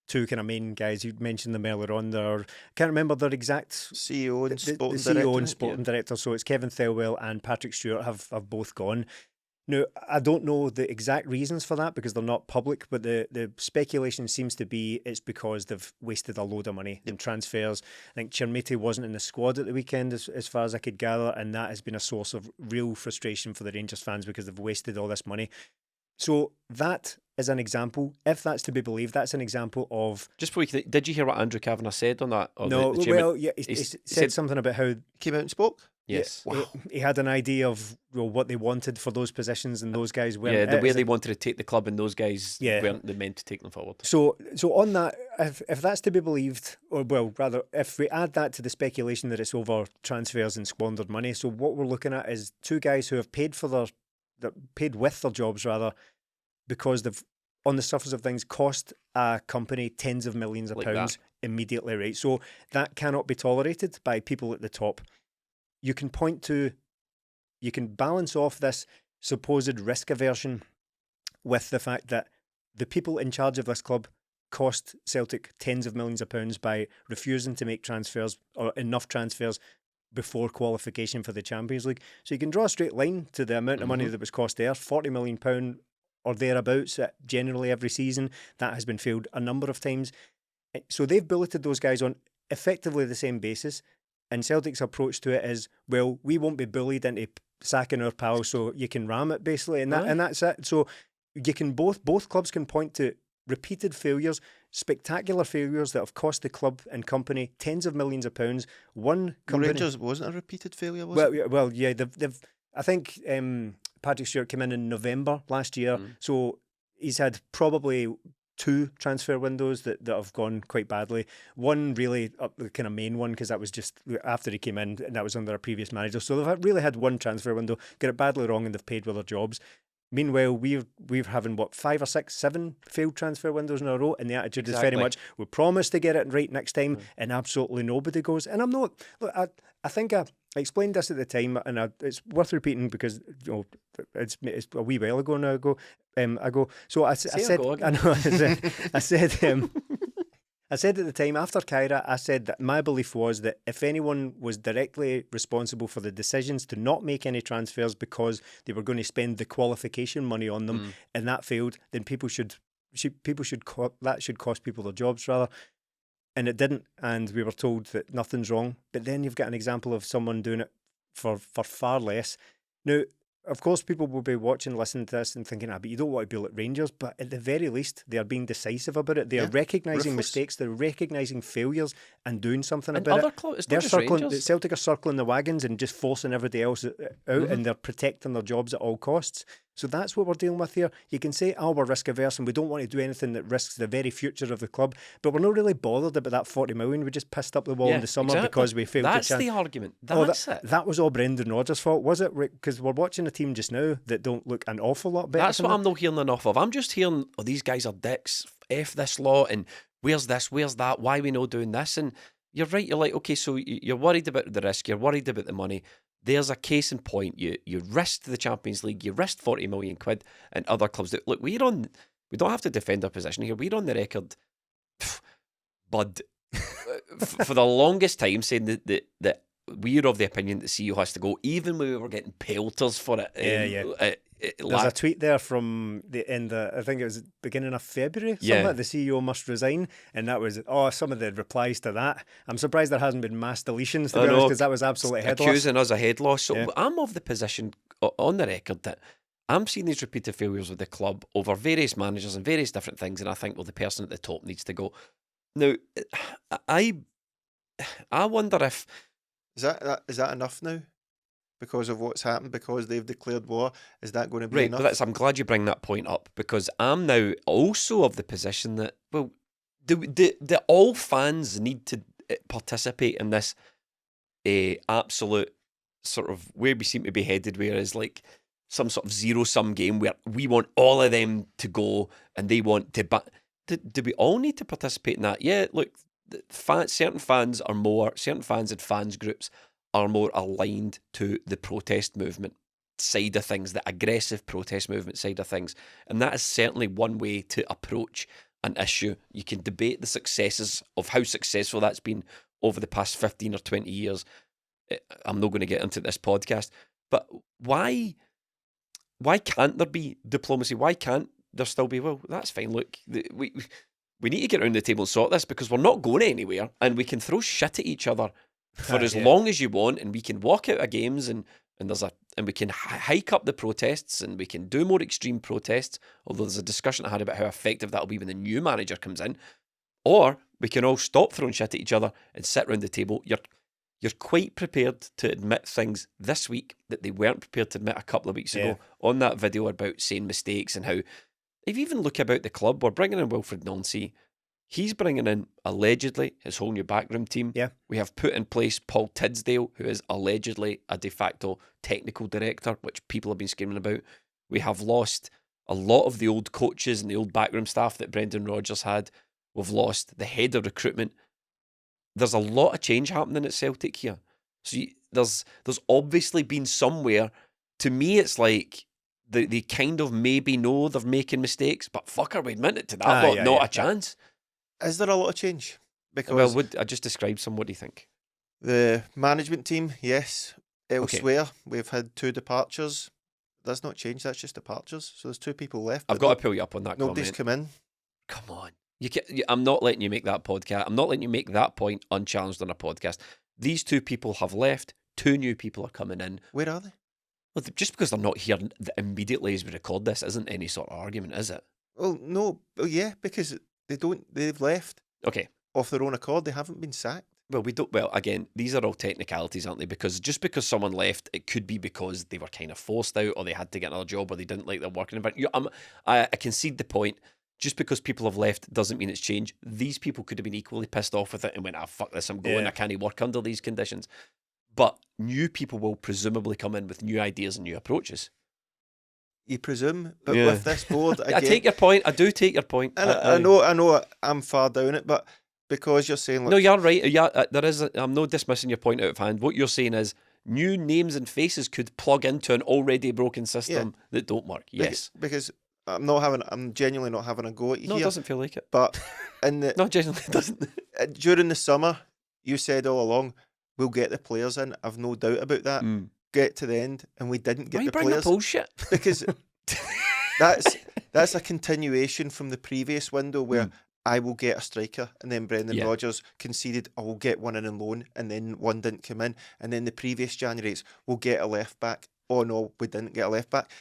two kind of main guys. You mentioned them earlier on. I can't remember their exact CEO and sporting the director. CEO and sporting director. So it's Kevin Thelwell and Patrick Stewart have both gone. Now, I don't know the exact reasons for that because they're not public, but the speculation seems to be it's because they've wasted a load of money in transfers. I think Chermiti wasn't in the squad at the weekend as far as I could gather, and that has been a source of real frustration for the Rangers fans because they've wasted all this money. So that is an example. If that's to be believed, that's an example of... Just before did you hear what Andrew Kavanagh said on that? No, well, yeah, he said something about how... Came out and spoke? Yes. He had an idea of what they wanted for those positions, and those guys weren't. Yeah, the way they wanted to take the club, and those guys weren't the meant to take them forward. So on that, if that's to be believed, or well, rather, if we add that to the speculation that it's over transfers and squandered money, so what we're looking at is two guys who have paid with their jobs rather, because they've, on the surface of things, cost a company tens of millions of pounds immediately, right? So that cannot be tolerated by people at the top. You can balance off this supposed risk aversion with the fact that the people in charge of this club cost Celtic tens of millions of pounds by refusing to make transfers or enough transfers before qualification for the Champions League. So you can draw a straight line to the amount of money that was cost there, £40 million or thereabouts generally every season. That has been filled a number of times. So they've bulleted those guys on effectively the same basis. And Celtic's approach to it is, well, we won't be bullied into sacking our pals, so you can ram it basically, and that's it. So you can both clubs can point to repeated failures, spectacular failures that have cost the club and company tens of millions of pounds. One company, Rangers wasn't a repeated failure, was it? Well, yeah, they've. I think Patrick Stewart came in November last year, so he's had probably 2 transfer windows that have gone quite badly. One really, the kind of main one, because that was just after he came in, and that was under a previous manager. So they've really had one transfer window, got it badly wrong, and they've paid with their jobs. Meanwhile, we're having 5 or 6, 7 failed transfer windows in a row, and the attitude is very much, we promise to get it right next time, and absolutely nobody goes. And I'm not. Look, I think I explained this at the time, and it's worth repeating because it's a wee while ago now. So I said I said at the time, after Kyra, I said that my belief was that if anyone was directly responsible for the decisions to not make any transfers because they were going to spend the qualification money on them, and that failed, then that should cost people their jobs rather. And it didn't, and we were told that nothing's wrong. But then you've got an example of someone doing it for far less. Now, of course, people will be watching, listening to this and thinking, but you don't want to be like Rangers. But at the very least, they are being decisive about it. They are recognising mistakes. They're recognising failures and doing something about it. They're circling, Celtic are circling the wagons and just forcing everybody else out, and they're protecting their jobs at all costs. So that's what we're dealing with here. You can say, we're risk averse and we don't want to do anything that risks the very future of the club, but we're not really bothered about that 40 million. We just pissed up the wall in the summer because we failed That's to the argument. That's it. That was all Brendan Rodgers' fault, was it? Because we're watching a team just now that don't look an awful lot better. That's what I'm not hearing enough of. I'm just hearing, these guys are dicks, F this lot, and where's this, where's that, why are we not doing this? And you're right, you're like, okay, so you're worried about the risk, you're worried about the money. There's a case in point. You risked the Champions League, you risked 40 million quid, and other clubs that look. We don't have to defend our position here. We're on the record, bud, for the longest time saying that we're of the opinion that CEO has to go, even when we were getting pelters for it. There's a tweet there from the end I think it was the beginning of February, something like the CEO must resign, and that was some of the replies to that. I'm surprised there hasn't been mass deletions, to be honest, because that was absolutely head loss. Accusing us of head loss. So I'm of the position on the record that I'm seeing these repeated failures with the club over various managers and various different things, and I think, the person at the top needs to go. Now, I wonder if is that enough now? Because of what's happened, because they've declared war, is that going to be right? enough? But I'm glad you bring that point up, because I'm now also of the position that, do all fans need to participate in this absolute sort of where we seem to be headed, where is like some sort of zero-sum game where we want all of them to go and they want to, but do we all need to participate in that? Yeah, look, certain fans and fans groups are more aligned to the protest movement side of things, the aggressive protest movement side of things. And that is certainly one way to approach an issue. You can debate the successes of how successful that's been over the past 15 or 20 years. I'm not going to get into this podcast, but why can't there be diplomacy? Why can't there still be, that's fine, look, we need to get around the table and sort this, because we're not going anywhere, and we can throw shit at each other for as long as you want, and we can walk out of games and we can hike up the protests, and we can do more extreme protests, although there's a discussion I had about how effective that'll be when the new manager comes in. Or we can all stop throwing shit at each other and sit around the table. You're you're quite prepared to admit things this week that they weren't prepared to admit a couple of weeks ago on that video about saying mistakes and how, if you even look about the club, we're bringing in Wilfred Nancy. He's bringing in, allegedly, his whole new backroom team. Yeah. We have put in place Paul Tidsdale, who is allegedly a de facto technical director, which people have been screaming about. We have lost a lot of the old coaches and the old backroom staff that Brendan Rodgers had. We've lost the head of recruitment. There's a lot of change happening at Celtic here. So there's obviously been somewhere. To me, it's like they kind of maybe know they're making mistakes, but fucker, we admit it to that lot, not a chance. Is there a lot of change? Because Well, I just described some. What do you think? the management team, yes. Elsewhere, we've had 2 departures. That's not change, that's just departures. So there's 2 people left. I've got to pull you up on that Nobody's comment. come in. Come on. I'm not letting you make that podcast. I'm not letting you make that point unchallenged on a podcast. These 2 people have left. 2 new people are coming in. Where are they? Well, just because they're not here immediately as we record this isn't any sort of argument, is it? Well, no. Well, yeah, because they've left Okay. of their own accord. They haven't been sacked. Well, again, these are all technicalities, aren't they? Because just because someone left, it could be because they were kind of forced out or they had to get another job or they didn't like their working environment. I concede the point. Just because people have left doesn't mean it's changed. These people could have been equally pissed off with it and went, fuck this, I'm going, I can't work under these conditions. But new people will presumably come in with new ideas and new approaches. You presume, but with this board, again, I take your point. I do take your point. And I know I'm far down it, but because you're saying... No, you're right. Yeah, I'm not dismissing your point out of hand. What you're saying is new names and faces could plug into an already broken system that don't work. Yes. Because I'm genuinely not having a go at you No, here. it doesn't feel like it. But in the... No, genuinely it doesn't. During the summer, you said all along, we'll get the players in. I've no doubt about that. Get to the end, and we didn't get Why the bring players. the bullshit? Because that's a continuation from the previous window where I will get a striker, and then Brendan Rodgers conceded, I will get one in on loan, and then one didn't come in, and then the previous January we'll get a left back. Oh no, we didn't get a left back.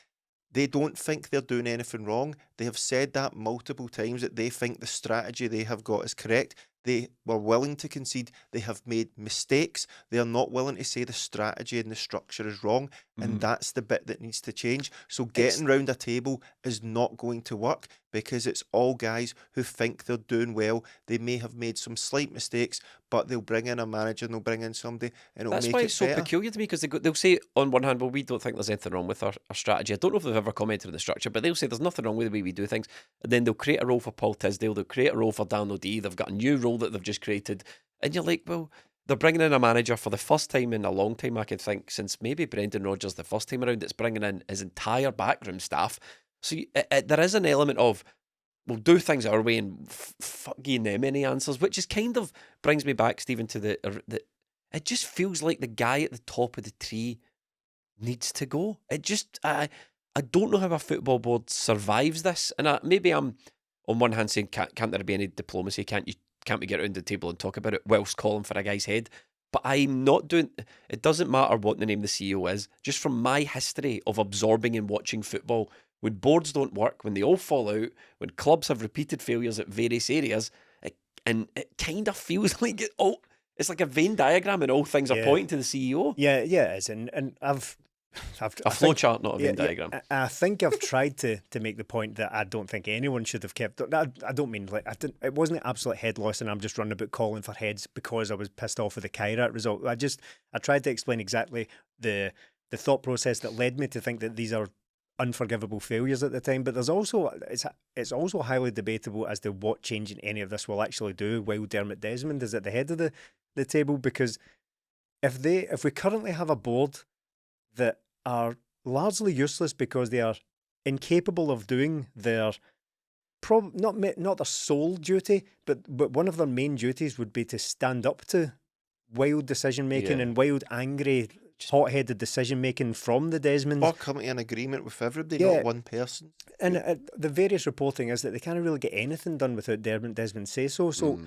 They don't think they're doing anything wrong. They have said that multiple times that they think the strategy they have got is correct. They were willing to concede. They have made mistakes. They are not willing to say the strategy and the structure is wrong. And that's the bit that needs to change. So getting round a table is not going to work because it's all guys who think they're doing well. They may have made some slight mistakes, but they'll bring in a manager and they'll bring in somebody and it'll make it better. That's why it's so peculiar to me because they'll say on one hand, well, we don't think there's anything wrong with our strategy. I don't know if they've ever commented on the structure, but they'll say there's nothing wrong with the way we do things. And then they'll create a role for Paul Tisdale. They'll create a role for Dan O'Dea. They've got a new role that they've just created. And you're like, well, they're bringing in a manager for the first time in a long time, I can think, since maybe Brendan Rodgers the first time around, that's bringing in his entire backroom staff. So there is an element of, we'll do things our way and fuck giving them any answers, which is kind of brings me back, Stephen, to the it just feels like the guy at the top of the tree needs to go. It just, I don't know how a football board survives this. And maybe I'm on one hand saying, can't there be any diplomacy? Can't we get around the table and talk about it whilst calling for a guy's head? But I'm not doing... It doesn't matter what the name of the CEO is. Just from my history of absorbing and watching football, when boards don't work, when they all fall out, when clubs have repeated failures at various areas, it kind of feels like it's like a Venn diagram and all things are pointing to the CEO. Yeah, it is. And I've a flowchart, not a Venn diagram. I think I've tried to make the point that I don't think anyone should have kept. I don't mean like it wasn't an absolute head loss, and I'm just running about calling for heads because I was pissed off with the Kairat result. I tried to explain exactly the thought process that led me to think that these are unforgivable failures at the time. But there's also it's also highly debatable as to what changing any of this will actually do while Dermot Desmond is at the head of the table, because if we currently have a board that are largely useless because they are incapable of doing their not their sole duty, but one of their main duties would be to stand up to wild decision making and wild, angry, hot-headed decision making from the Desmonds, or come to an agreement with everybody, not one person. And the various reporting is that they can't really get anything done without Desmond say so. So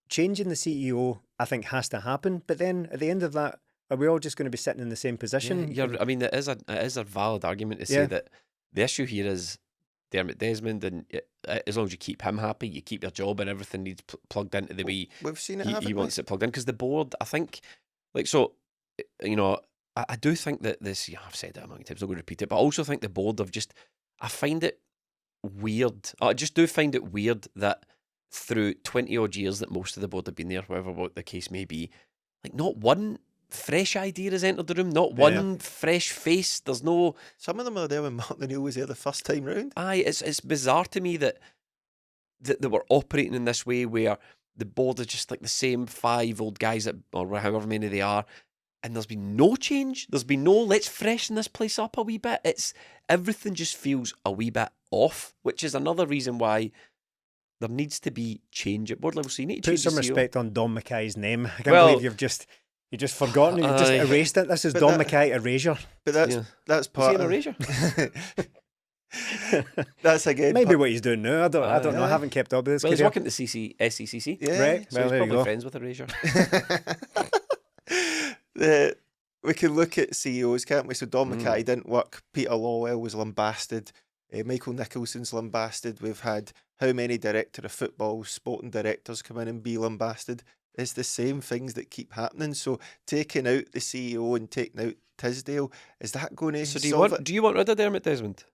changing the CEO, I think, has to happen. But then at the end of that, are we all just going to be sitting in the same position? Yeah, I mean, it is a valid argument to say that the issue here is Dermot Desmond, and as long as you keep him happy, you keep your job, and everything needs plugged into the way we've seen it. He wants it plugged in, because the board, I think, Like, so, you know, I do think that this, yeah, I've said it a million times, I'm not going to repeat it, but I also think the board have just, I find it weird. I just do find it weird that through 20 odd years that most of the board have been there, whatever what the case may be, like, not one fresh idea has entered the room, not one fresh face. There's no. Some of them are there when Martin O'Neill was there the first time round. Aye, it's bizarre to me that they were operating in this way where the board is just like the same 5 old guys that, or however many they are, and there's been no change. There's been no, let's freshen this place up a wee bit. It's everything just feels a wee bit off, which is another reason why there needs to be change at board level. So you need to Put change some the CEO. respect on Don Mackay's name. I can't Well- believe you've just forgotten it. You've just erased it. This is But Don that- Mackay Erasure. But that's Yeah. that's Is he part an of erasure? That's again Maybe part- what he's doing now. I don't know. I Aye. haven't kept up with this. Well, he's career. working at the SCCC. yeah. Right. So Well, he's there you probably go. friends with Erasure. We can look at CEOs, can't we? So Don Mm. Mackay didn't work. Peter Lawwell was lambasted. Michael Nicholson's lambasted. We've had how many director of football, sporting directors come in and be lambasted. It's the same things that keep happening. So taking out the CEO and taking out Tisdale, is that going to So do you solve want rid of Dermot Desmond?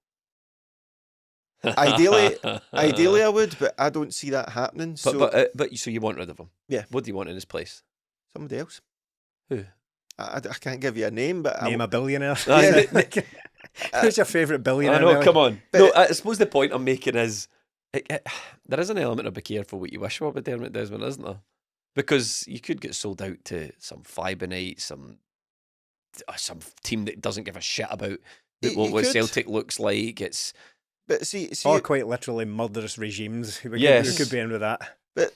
Ideally I would, but I don't see that happening. But so you want rid of him? Yeah. What do you want in his place? Somebody else. Who? I can't give you a name, but Name a billionaire. Yeah. Who's your favourite billionaire? I know. Nelly? Come on. But- No, I suppose the point I'm making is there is an element of be careful what you wish for with Dermot Desmond, isn't there? Because you could get sold out to some Fibonite, some team that doesn't give a shit about You what could. Celtic looks like. It's But see, Or quite literally murderous regimes. We Yes. could be in with that. but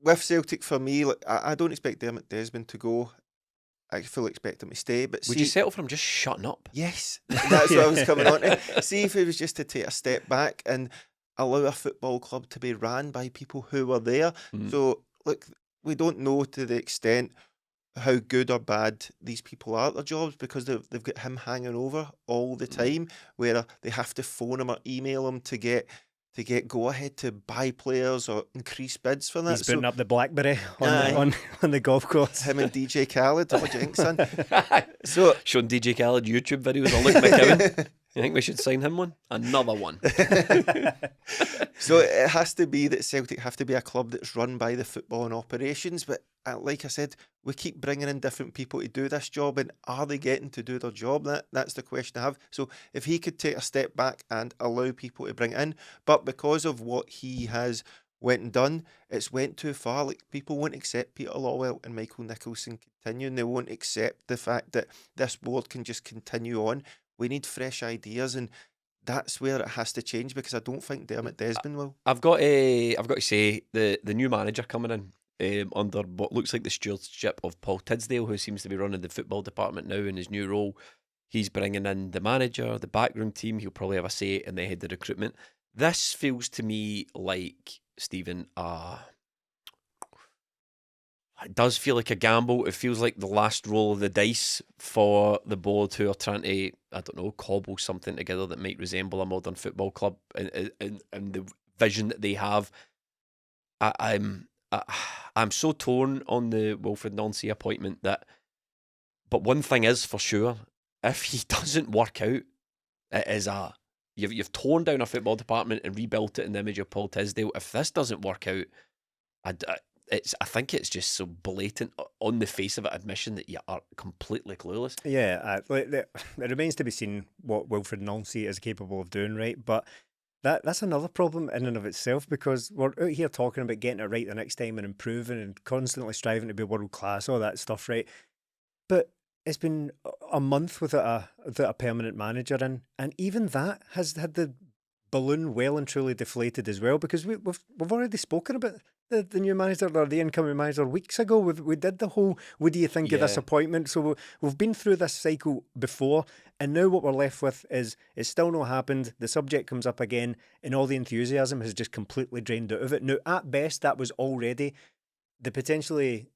with Celtic for me, like, I don't expect Dermot Desmond to go. I fully expect him to stay. But would see, you settle for him just shutting up? yes, that's what I was coming on to. See if it was just to take a step back and allow a football club to be ran by people who were there. Mm. So look, we don't know to the extent how good or bad these people are at their jobs because they've got him hanging over all the time, where they have to phone him or email him to get go ahead to buy players or increase bids for that. He's putting up the BlackBerry Aye. on the golf course. Him and DJ Khaled, what do you think, son? So Showing DJ Khaled YouTube videos of Luke McKeown. You think we should sign him one? Another one. So it has to be that Celtic have to be a club that's run by the football and operations. But like I said, we keep bringing in different people to do this job, and are they getting to do their job? That's the question I have. So if he could take a step back and allow people to bring it in, but because of what he has went and done, it's went too far. Like, people won't accept Peter Lawwell and Michael Nicholson continuing. They won't accept the fact that this board can just continue on. We need fresh ideas, and that's where it has to change, because I don't think Dermot Desmond will. I've got to say the new manager coming in under what looks like the stewardship of Paul Tisdale, who seems to be running the football department now in his new role. He's bringing in the manager, the backroom team. He'll probably have a say in the head of recruitment. This feels to me like, Stephen, it does feel like a gamble. It feels like the last roll of the dice for the board, who are trying to, I don't know, cobble something together that might resemble a modern football club and the vision that they have. I'm so torn on the Wilfred Nancy appointment but one thing is for sure, if he doesn't work out, it is you've torn down a football department and rebuilt it in the image of Paul Tisdale. If this doesn't work out, I think it's just so blatant on the face of it admission that you are completely clueless. Yeah, it remains to be seen what Wilfred Nancy is capable of doing, right? But that's another problem in and of itself, because we're out here talking about getting it right the next time and improving and constantly striving to be world class, all that stuff, right? But it's been a month without a permanent manager in, and even that has had the balloon well and truly deflated as well, because we've already spoken about the new manager or the incoming manager weeks ago. We did the whole, what do you think of this Yeah. appointment? So we've been through this cycle before, and now what we're left with is it's still not happened. The subject comes up again, and all the enthusiasm has just completely drained out of it. Now, at best, that was already the potentially,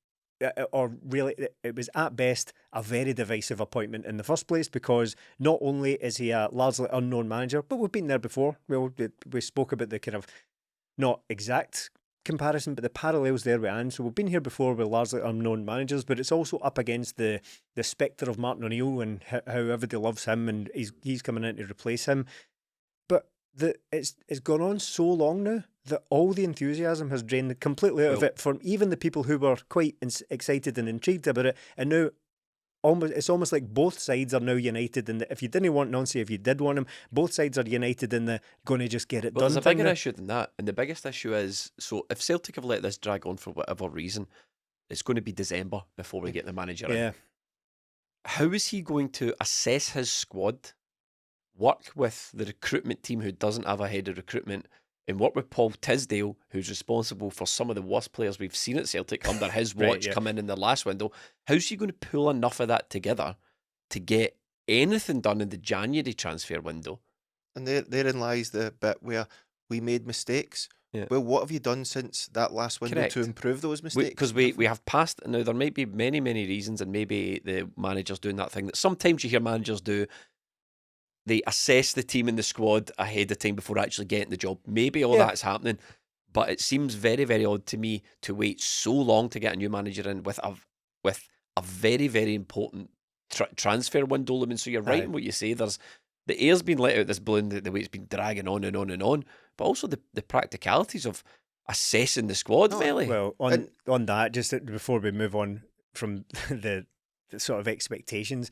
or really, it was at best a very divisive appointment in the first place, because not only is he a largely unknown manager, but we've been there before. We spoke about the kind of not exact comparison, but the parallels there with Anne. So we've been here before with largely unknown managers, but it's also up against the spectre of Martin O'Neill and how everybody loves him, and he's coming in to replace him. But it's gone on so long now that all the enthusiasm has drained completely out of it from even the people who were quite excited and intrigued about it, and now it's almost like both sides are now united in the, if you didn't want Nancy, if you did want him, both sides are united in the going to just get it done. There's a bigger issue than that, and the biggest issue is, so if Celtic have let this drag on for whatever reason, it's going to be December before we get the manager in. How is he going to assess his squad, work with the recruitment team who doesn't have a head of recruitment, and work with Paul Tisdale, who's responsible for some of the worst players we've seen at Celtic under his watch come in the last window? How's he going to pull enough of that together to get anything done in the January transfer window? And therein lies the bit where we made mistakes. Well, what have you done since that last window to improve those mistakes? Because we have passed. Now, there might be many, many reasons, and maybe the manager's doing that thing that sometimes you hear managers do. They assess the team and the squad ahead of time before actually getting the job. Maybe all that's happening, but it seems very, very odd to me to wait so long to get a new manager in with a very, very important transfer window looming. So you're right in what you say. There's the air's been let out this balloon the way it's been dragging on and on and on, but also the practicalities of assessing the squad, Melly. Well, on that, just before we move on from the sort of expectations,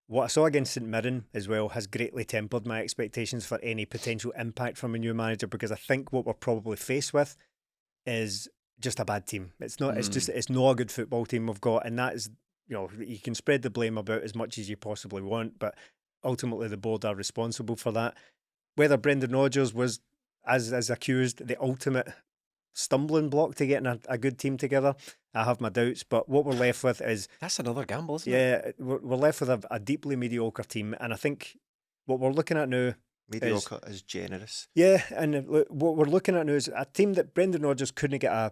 what I saw against St Mirren as well has greatly tempered my expectations for any potential impact from a new manager, because I think what we're probably faced with is just a bad team. It's not. It's not a good football team we've got, and that is, you can spread the blame about as much as you possibly want, but ultimately the board are responsible for that. Whether Brendan Rodgers was, as accused, the ultimate stumbling block to getting a good team together, I have my doubts, but what we're left with is... That's another gamble, isn't it? Yeah, we're left with a deeply mediocre team, and I think what we're looking at now... Mediocre is generous. Yeah, and what we're looking at now is a team that Brendan Rodgers couldn't get a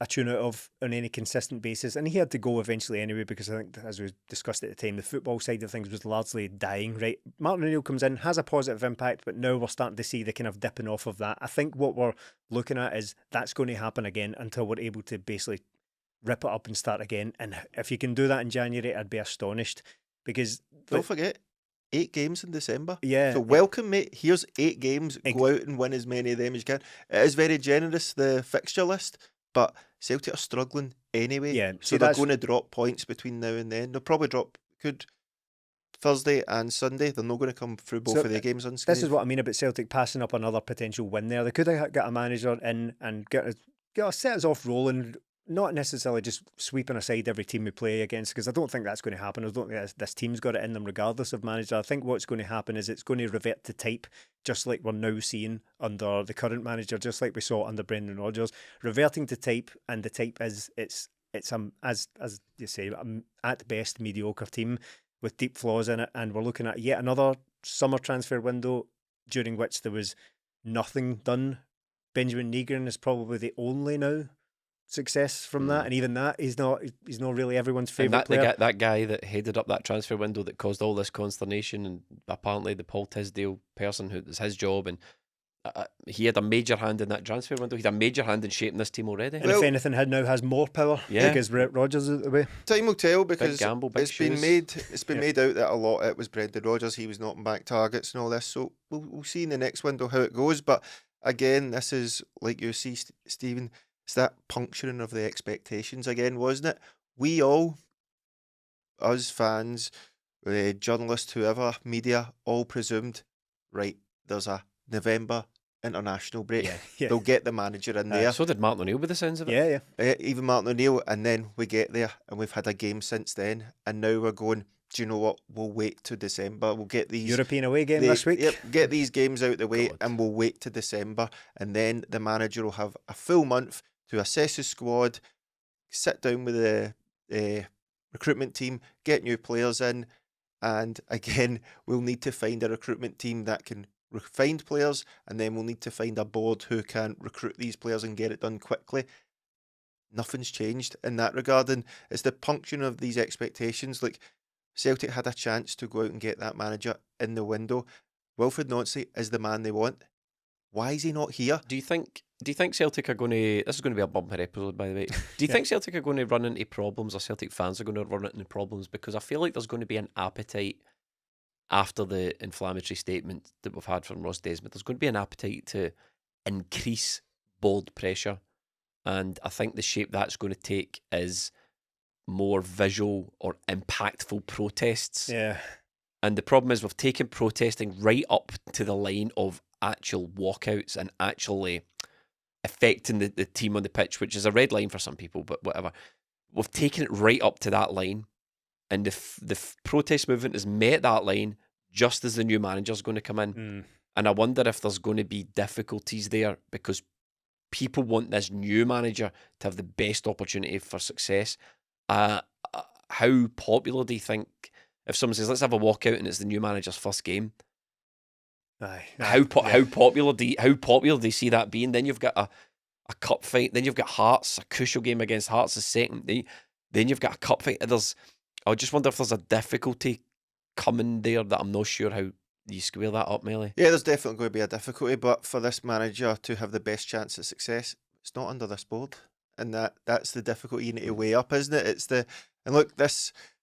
tune out of on any consistent basis, and he had to go eventually anyway, because I think, as we discussed at the time, the football side of things was largely dying, right? Martin O'Neill comes in, has a positive impact, but now we're starting to see the kind of dipping off of that. I think what we're looking at is that's going to happen again until we're able to basically rip it up and start again, and if you can do that in January, I'd be astonished, because... Don't forget, 8 games in December. Yeah. So welcome, mate. Here's 8 games. Go out and win as many of them as you can. It is very generous, the fixture list, but Celtic are struggling anyway. Yeah. So they're going to drop points between now and then. They'll probably drop Thursday and Sunday. They're not going to come through both of their games unscathed. This is what I mean about Celtic passing up another potential win there. They could have got a manager in and set us off rolling, not necessarily just sweeping aside every team we play against, because I don't think that's going to happen. I don't think this team's got it in them regardless of manager. I think what's going to happen is it's going to revert to type, just like we're now seeing under the current manager, just like we saw under Brendan Rodgers, reverting to type, and the type is it's as you say, at best mediocre team with deep flaws in it, and we're looking at yet another summer transfer window during which there was nothing done. Benjamin Negrin is probably the only now success from that, and even that he's not really everyone's favourite player. That guy that headed up that transfer window that caused all this consternation, and apparently the Paul Tisdale person who was his job, and he had a major hand in that transfer window. He had a major hand in shaping this team already. And if anything, now has more power because Rodgers is out the way. Time will tell, because big gamble, big it's been made out that a lot it was Brendan Rodgers. He was knocking back targets and all this. So we'll see in the next window how it goes. But again, this is like you see, Stephen. It's that puncturing of the expectations again, wasn't it? We all, us fans, journalists, whoever, media, all presumed, right, there's a November international break. Yeah. They'll get the manager in there. So did Martin O'Neill by the sounds of it. Yeah. Even Martin O'Neill, and then we get there, and we've had a game since then, and now we're going, do you know what? We'll wait to December. We'll get these European away game this week. Yep, get these games out the way, and we'll wait to December, and then the manager will have a full month to assess his squad, sit down with the recruitment team, get new players in, and again, we'll need to find a recruitment team that can find players, and then we'll need to find a board who can recruit these players and get it done quickly. Nothing's changed in that regard, and it's the puncturing of these expectations. Like, Celtic had a chance to go out and get that manager in the window. Wilfred Nancy is the man they want. Why is he not here? Do you think Do you think Celtic are going to... This is going to be a bumper episode, by the way. Do you think Celtic are going to run into problems, or Celtic fans are going to run into problems? Because I feel like there's going to be an appetite after the inflammatory statement that we've had from Ross Desmond. There's going to be an appetite to increase bold pressure. And I think the shape that's going to take is more visual or impactful protests. Yeah. And the problem is we've taken protesting right up to the line of actual walkouts and actually affecting the team on the pitch, which is a red line for some people, but whatever. We've taken it right up to that line, and the protest movement has met that line just as the new manager's going to come in. And I wonder if there's going to be difficulties there, because people want this new manager to have the best opportunity for success. How popular do you think, if someone says, let's have a walkout and it's the new manager's first game, how popular do you see that being? Then you've got a cup fight. Then you've got Hearts, a crucial game against Hearts is second. Then you've got a cup fight. I just wonder if there's a difficulty coming there that I'm not sure how you square that up, Melly. Yeah, there's definitely going to be a difficulty, but for this manager to have the best chance at success, it's not under this board, and that's the difficulty you need to weigh up, isn't it?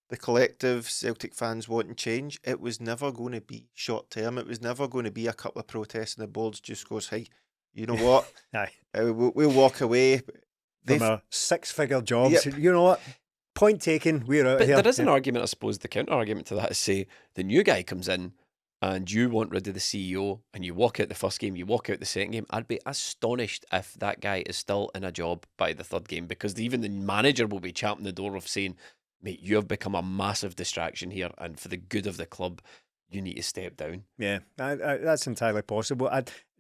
The collective Celtic fans wanting change. It was never going to be short term. It was never going to be a couple of protests and the board just goes, hey, you know what? We'll walk away. From a 6-figure job. Yep. So, you know what? Point taken. We're out but here. There is an argument, I suppose. The counter argument to that is, say, the new guy comes in and you want rid of the CEO and you walk out the first game, you walk out the second game. I'd be astonished if that guy is still in a job by the third game, because even the manager will be champing the door of saying, mate, you have become a massive distraction here, and for the good of the club, you need to step down. Yeah, that's entirely possible.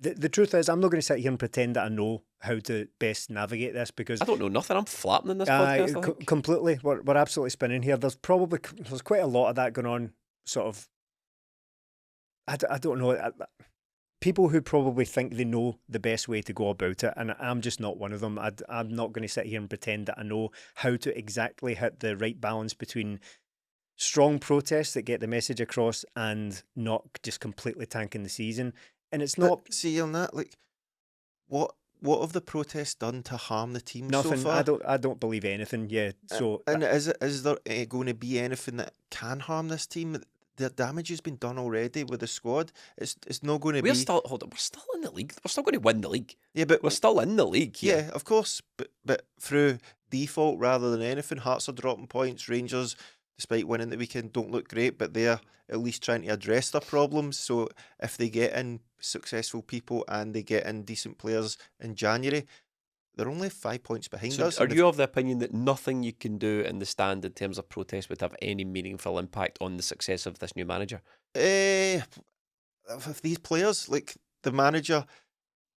The truth is, I'm not going to sit here and pretend that I know how to best navigate this, because I don't know nothing. I'm flapping in this podcast. Completely. We're absolutely spinning here. There's quite a lot of that going on, sort of. I don't know. People who probably think they know the best way to go about it, and I'm just not one of them. I'm not going to sit here and pretend that I know how to exactly hit the right balance between strong protests that get the message across and not just completely tanking the season. And it's not... But see, on that, like, what have the protests done to harm the team nothing, so far? I don't believe anything, yeah. So, and is there going to be anything that can harm this team? The damage has been done already with the squad. It's not going to be... We're still in the league. We're still going to win the league. Yeah, but we're still in the league. Yeah, of course. But through default rather than anything, Hearts are dropping points. Rangers, despite winning the weekend, don't look great, but they're at least trying to address their problems. So if they get in successful people and they get in decent players in January, they're only 5 points behind us. Are you of the opinion that nothing you can do in the stand in terms of protest would have any meaningful impact on the success of this new manager? If these players, like, the manager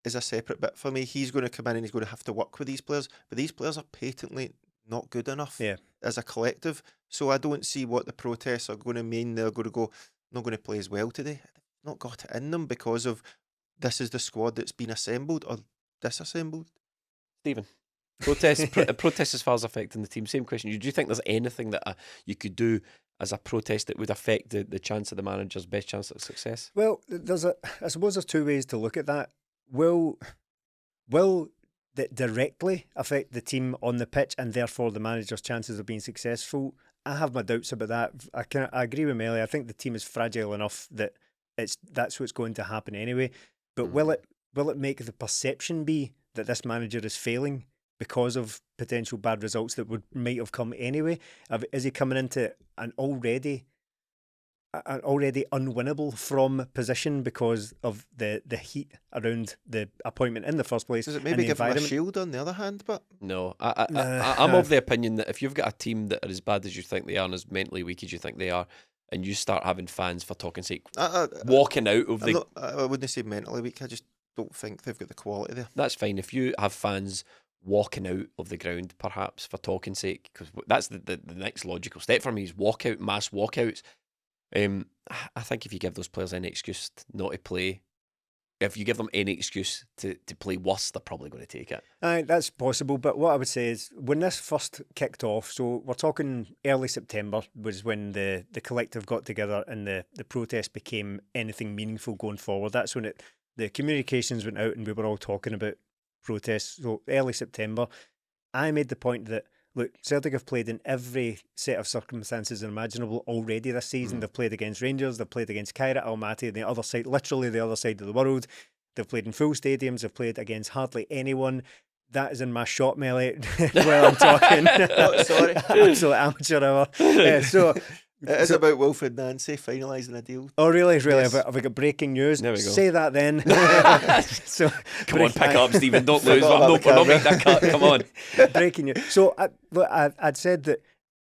is a separate bit for me. He's going to come in and he's going to have to work with these players, but these players are patently not good enough as a collective. So I don't see what the protests are going to mean. They're going to go, not going to play as well today. They've not got it in them because of this is the squad that's been assembled or disassembled. Stephen, protest as far as affecting the team. Same question. Do you think there's anything that you could do as a protest that would affect the chance of the manager's best chance of success? Well, I suppose there's two ways to look at that. Will that directly affect the team on the pitch and therefore the manager's chances of being successful? I have my doubts about that. I agree with Melly. I think the team is fragile enough that that's what's going to happen anyway. But will it make the perception be that this manager is failing because of potential bad results that might have come anyway? Is he coming into an already unwinnable from position because of the heat around the appointment in the first place? Does it maybe give him a shield on the other hand? But no, I'm of the opinion that if you've got a team that are as bad as you think they are and as mentally weak as you think they are, and you start having fans, for talking sake, walking out of I wouldn't say mentally weak. I just don't think they've got the quality there. That's fine. If you have fans walking out of the ground, perhaps, for talking sake, because that's the next logical step for me is mass walkouts. I think if you give those players any excuse not to play, if you give them any excuse to play worse, they're probably going to take it. That's possible, but what I would say is when this first kicked off, so we're talking early September was when the collective got together and the protest became anything meaningful going forward. That's when the communications went out and we were all talking about protests, so early September, I made the point that, look, Celtic have played in every set of circumstances imaginable already this season. They've played against Rangers, they've played against Kairat Almaty, the other side, literally the other side of the world. They've played in full stadiums, they've played against hardly anyone. That is in my shot melee while I'm talking. Oh, sorry. Absolute amateur hour. It is about Wilfred Nancy finalising a deal. Oh, really? Yes. Have I got breaking news? There we go. Say that then. So, Come on, pick it up, Stephen. Don't lose. Forgot about We're the not making that cut. Come on. breaking news. So I'd said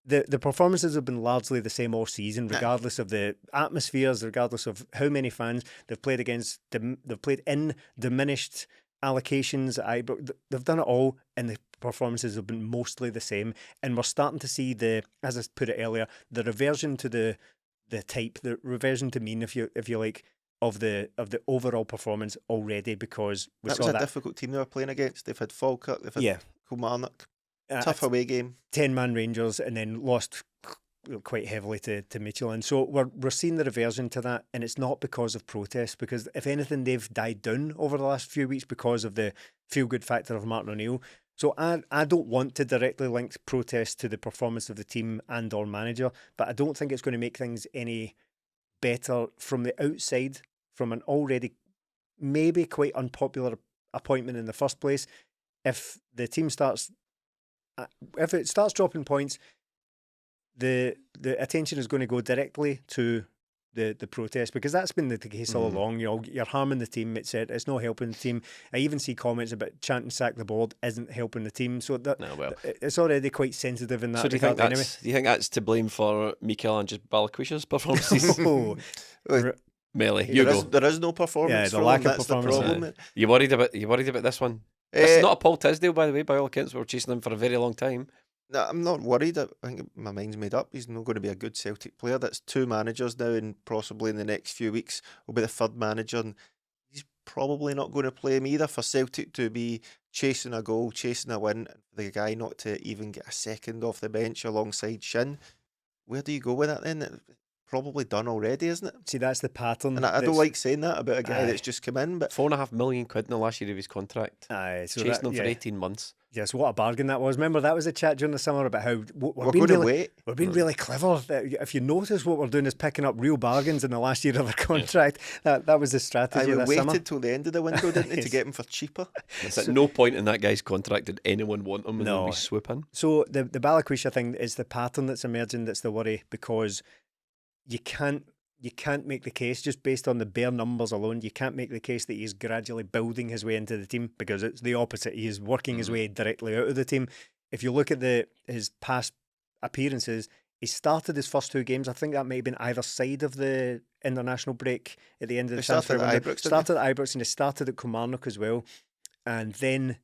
that the performances have been largely the same all season, regardless of the atmospheres, regardless of how many fans they've played against. They've played in diminished allocations at Ibrox. They've done it all, and the performances have been mostly the same. And we're starting to see as I put it earlier, the reversion to the type, the reversion to mean, if you like, of the overall performance already, because we That saw was a that difficult team they were playing against. They've had Falkirk, they've had Kilmarnock. Tough away game. 10-man Rangers, and then lost quite heavily to Michel-Ange. So we're seeing the reversion to that, and it's not because of protests, because if anything, they've died down over the last few weeks because of the feel-good factor of Martin O'Neill. So I don't want to directly link protests to the performance of the team and or manager, but I don't think it's going to make things any better from the outside, from an already maybe quite unpopular appointment in the first place. If the team starts dropping points, the attention is going to go directly to the protest, because that's been the case all along. You know, you're harming the team. It's not helping the team. I even see comments about chanting "sack the board" isn't helping the team. So it's already quite sensitive in that. So do you think that's to blame for Michel-Ange Balikwisha's performances? Oh, Melee, there is no performance. Yeah, the lack of that's performance. The problem. You worried about this one? It's not a Paul Tisdale, by the way. By all accounts, we were chasing him for a very long time. No, I'm not worried. I think my mind's made up. He's not going to be a good Celtic player. That's 2 managers now, and possibly in the next few weeks will be the 3rd manager. And he's probably not going to play him either. For Celtic to be chasing a goal, chasing a win, and for the guy not to even get a second off the bench alongside Shin, where do you go with that then? It's probably done already, isn't it? See, that's the pattern. And I don't like saying that about a guy that's just come in, but £4.5 million in the last year of his contract. So chasing him for 18 months. Yes, what a bargain that was. Remember, that was a chat during the summer about how we're going to wait. We're being really clever. If you notice, what we're doing is picking up real bargains in the last year of the contract. That was the strategy I this waited summer. till the end of the window, didn't they, to get him for cheaper? It's at no point in that guy's contract did anyone want him, and then we swoop in. So the Balikwisha thing is the pattern that's emerging that's the worry, because you can't make the case just based on the bare numbers alone. You can't make the case that he's gradually building his way into the team, because it's the opposite. He is working his way directly out of the team. If you look at his past appearances, he started his first 2 games. I think that may have been either side of the international break at the end of the transfer window. Started at Ibrox, and he started at Kilmarnock as well. And then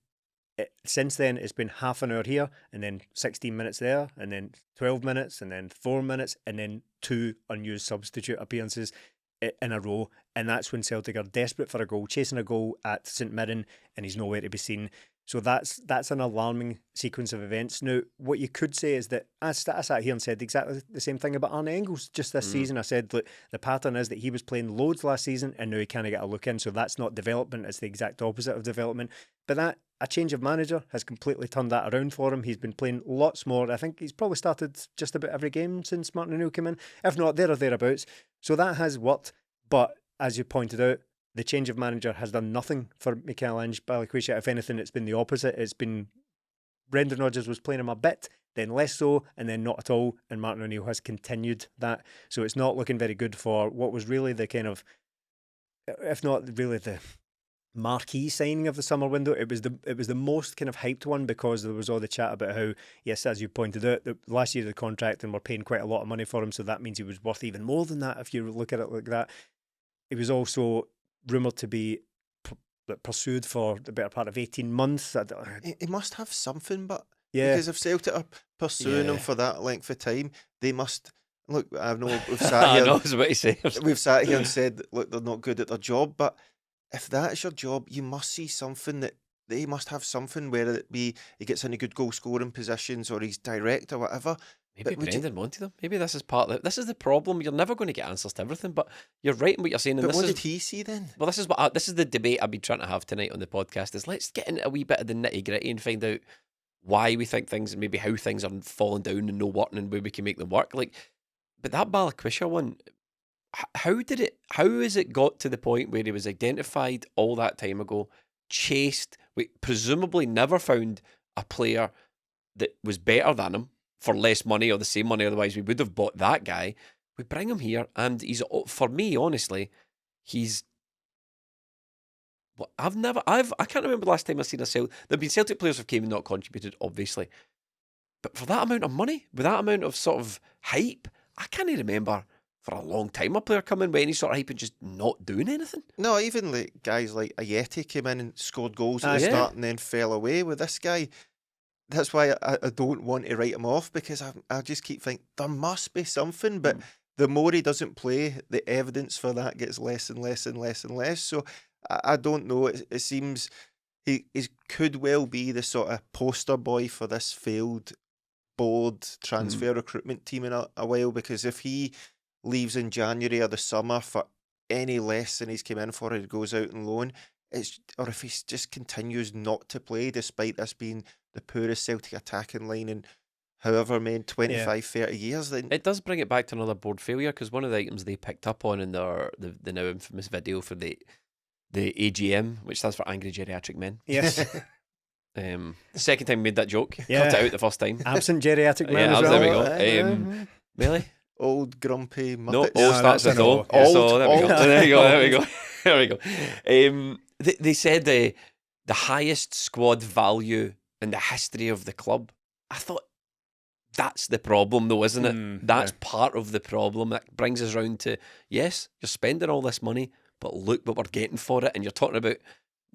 since then, it's been half an hour here, and then 16 minutes there, and then 12 minutes, and then 4 minutes, and then 2 unused substitute appearances in a row. And that's when Celtic are desperate for a goal, chasing a goal at St Mirren, and he's nowhere to be seen. So that's an alarming sequence of events. Now, what you could say is that I sat here and said exactly the same thing about Arne Engels just this season. I said, look, the pattern is that he was playing loads last season, and now he can't get a look in. So that's not development. It's the exact opposite of development. But a change of manager has completely turned that around for him. He's been playing lots more. I think he's probably started just about every game since Martin O'Neill came in, if not there or thereabouts. So that has worked. But as you pointed out, the change of manager has done nothing for Michel-Ange Balikwisha. If anything, it's been the opposite. It's been Brendan Rodgers was playing him a bit, then less so, and then not at all. And Martin O'Neill has continued that. So it's not looking very good for what was really the kind of, if not really the marquee signing of the summer window. It was the most kind of hyped one, because there was all the chat about how, yes, as you pointed out, the last year of the contract, and we're paying quite a lot of money for him, so that means he was worth even more than that if you look at it like that. He was also rumoured to be pursued for the better part of 18 months. He must have something, but Yeah. because if Celtic are pursuing him for that length of time, they must. Look, I know we've sat here. I know, I was about to say. We've sat here and said, look, they're not good at their job, but if that's your job, you must see something that they must have something, whether it be he gets into good goal scoring positions or he's direct or whatever. Maybe Brendan wanted them. Maybe this is this is the problem. You're never going to get answers to everything, but you're right in what you're saying. And But what did he see then? Well, this is the debate I've been trying to have tonight on the podcast. Is let's get into a wee bit of the nitty gritty and find out why we think things and maybe how things are falling down and not working and where we can make them work. Like, but that Balikwisha one, how has it got to the point where he was identified all that time ago, chased, we presumably never found a player that was better than him for less money or the same money, otherwise we would have bought that guy. We bring him here and he's, for me, honestly, he's, I can't remember the last time I've seen a Celtic. There have been Celtic players who came and not contributed, obviously. But for that amount of money, with that amount of sort of hype, I can't remember for a long time a player coming with any sort of hype and just not doing anything. No, even like guys like Ayeti came in and scored goals at the start and then fell away. With this guy, that's why I don't want to write him off, because I just keep thinking there must be something. But the more he doesn't play, the evidence for that gets less and less and less and less. So I don't know. It seems he could well be the sort of poster boy for this failed board transfer recruitment team in a while, because if he leaves in January or the summer for any less than he's come in for, he goes out on loan, or if he just continues not to play despite this being the poorest Celtic attacking line in however many 25, 30 years, then it does bring it back to another board failure, because one of the items they picked up on in the now infamous video for the AGM, which stands for Angry Geriatric Men. Yes. The second time we made that joke, cut it out the first time. Absent geriatric man as well. There we go. Really? old grumpy Muppets. No, old starts with no. So there we go. There you go. There we go. There we go. They said the highest squad value in the history of the club. I thought that's the problem, though, isn't it? That's part of the problem. That brings us round to, yes, you're spending all this money, but look what we're getting for it. And you're talking about,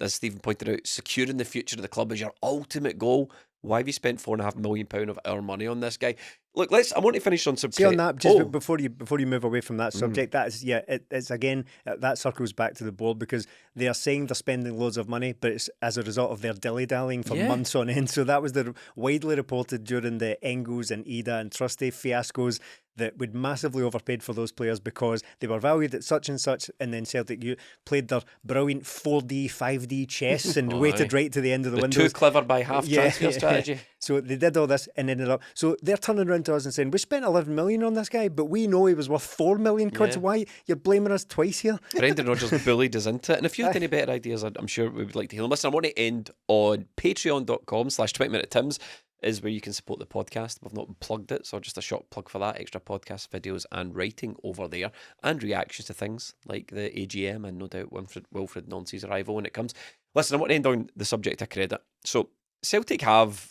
as Stephen pointed out, securing the future of the club as your ultimate goal. Why have you spent £4.5 million of our money on this guy? Look, I want to finish on some. See, on that, just before you move away from that subject, that is, it's again, that circles back to the board, because they are saying they're spending loads of money, but it's as a result of their dilly-dallying for months on end. So that was widely reported during the Engels and Ida and Trusty fiascos, that we'd massively overpaid for those players because they were valued at such and such, and then Celtic played their brilliant 4D, 5D chess and waited right to the end of the window. Too clever by half transfer strategy. So they did all this and ended up. So they're turning around to us and saying, we spent 11 million on this guy, but we know he was worth 4 million quid. So why you're blaming us twice here? Brendan Rodgers bullied us into it. And if you had any better ideas, I'm sure we would like to hear them. Listen, I want to end on patreon.com/20minutetims is where you can support the podcast. We've not plugged it, so just a short plug for that. Extra podcast videos and writing over there, and reactions to things like the AGM and no doubt Wilfred Nancy's arrival when it comes. Listen, I want to end on the subject of credit. So Celtic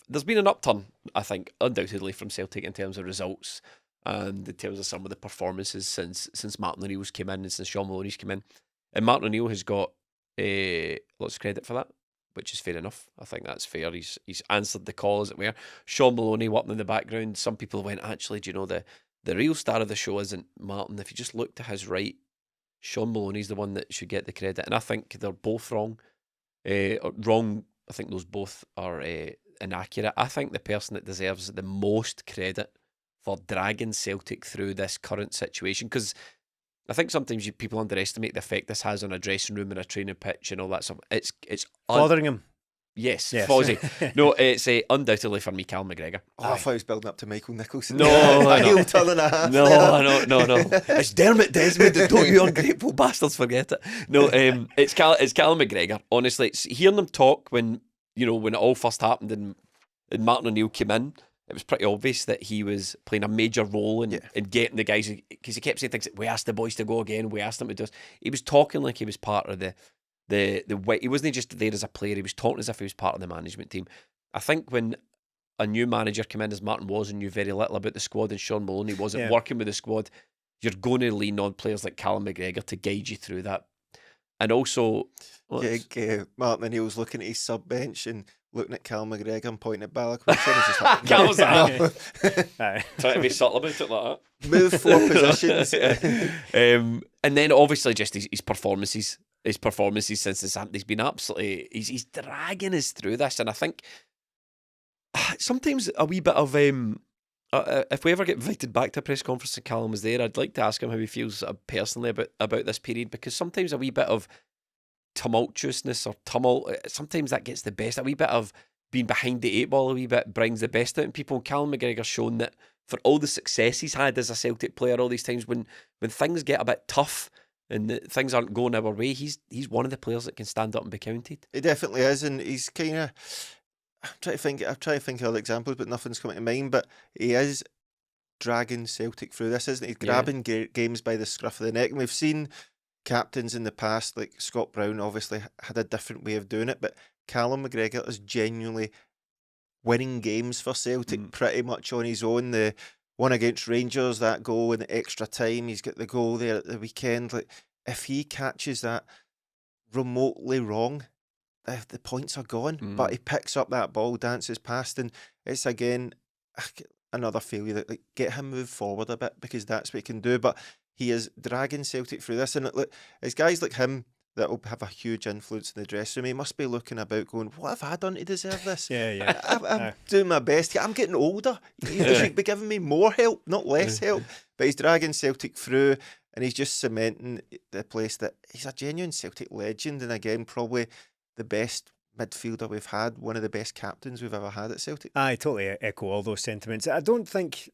there's been an upturn, I think, undoubtedly from Celtic in terms of results and in terms of some of the performances since Martin O'Neill's came in and since Sean Maloney's came in. And Martin O'Neill has got lots of credit for that, which is fair enough. I think that's fair. He's answered the call, as it were. Sean Maloney working in the background. Some people went, actually, do you know, the real star of the show isn't Martin. If you just look to his right, Sean Maloney's the one that should get the credit. And I think they're both wrong. I think those both are inaccurate. I think the person that deserves the most credit for dragging Celtic through this current situation, because I think sometimes people underestimate the effect this has on a dressing room and a training pitch and all that stuff. It's bothering him. Yes. Fozzie. No, it's undoubtedly for me, Cal McGregor. Oh, I thought he was building up to Michael Nicholson. No, it's Dermot Desmond. Don't you ungrateful bastards forget it. No, it's Cal McGregor. Honestly, it's hearing them talk when it all first happened and Martin O'Neill came in. It was pretty obvious that he was playing a major role in getting the guys, because he kept saying things like, we asked the boys to go again, we asked them to do this. He was talking like he was part of the way. He wasn't just there as a player, he was talking as if he was part of the management team. I think when a new manager came in, as Martin was, and knew very little about the squad, and Sean Maloney wasn't working with the squad, you're going to lean on players like Callum McGregor to guide you through that. And also, Martin O'Neill's looking at his sub bench and looking at Cal McGregor and pointing at Balikwisha. Cal's trying to be subtle about it like that. Move 4 positions. And then obviously just his performances. His performances since this happened, he's been absolutely. He's dragging us through this, and I think sometimes a wee bit of if we ever get invited back to a press conference and Callum was there, I'd like to ask him how he feels personally about this period, because sometimes a wee bit of tumultuousness or tumult, sometimes that gets the best. A wee bit of being behind the eight ball a wee bit brings the best out in people. Callum McGregor's shown that for all the success he's had as a Celtic player, all these times when things get a bit tough and things aren't going our way, he's one of the players that can stand up and be counted. He definitely is, and he's kind of. I'm trying to think of other examples, but nothing's coming to mind. But he is dragging Celtic through this, isn't he? Grabbing games by the scruff of the neck. And we've seen captains in the past, like Scott Brown, obviously had a different way of doing it, but Callum McGregor is genuinely winning games for Celtic pretty much on his own. The one against Rangers, that goal in the extra time, he's got the goal there at the weekend. Like, if he catches that remotely wrong, the points are gone. But he picks up that ball, dances past, and it's again another failure. That, like, get him move forward a bit, because that's what he can do. But he is dragging Celtic through this, and look, it's guys like him that will have a huge influence in the dressing room. He must be looking about going, what have I done to deserve this? I'm doing my best. I'm getting older. He should be giving me more help, not less help. But he's dragging Celtic through, and he's just cementing the place that he's a genuine Celtic legend, and again, probably the best midfielder we've had, one of the best captains we've ever had at Celtic. I totally echo all those sentiments. I don't think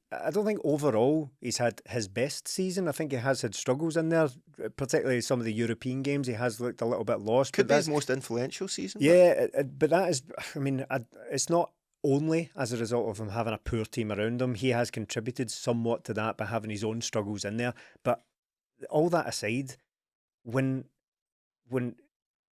overall he's had his best season. I think he has had struggles in there, particularly some of the European games. He has looked a little bit lost. Could be his most influential season. Yeah, but that is, I mean, it's not only as a result of him having a poor team around him. He has contributed somewhat to that by having his own struggles in there. But all that aside, when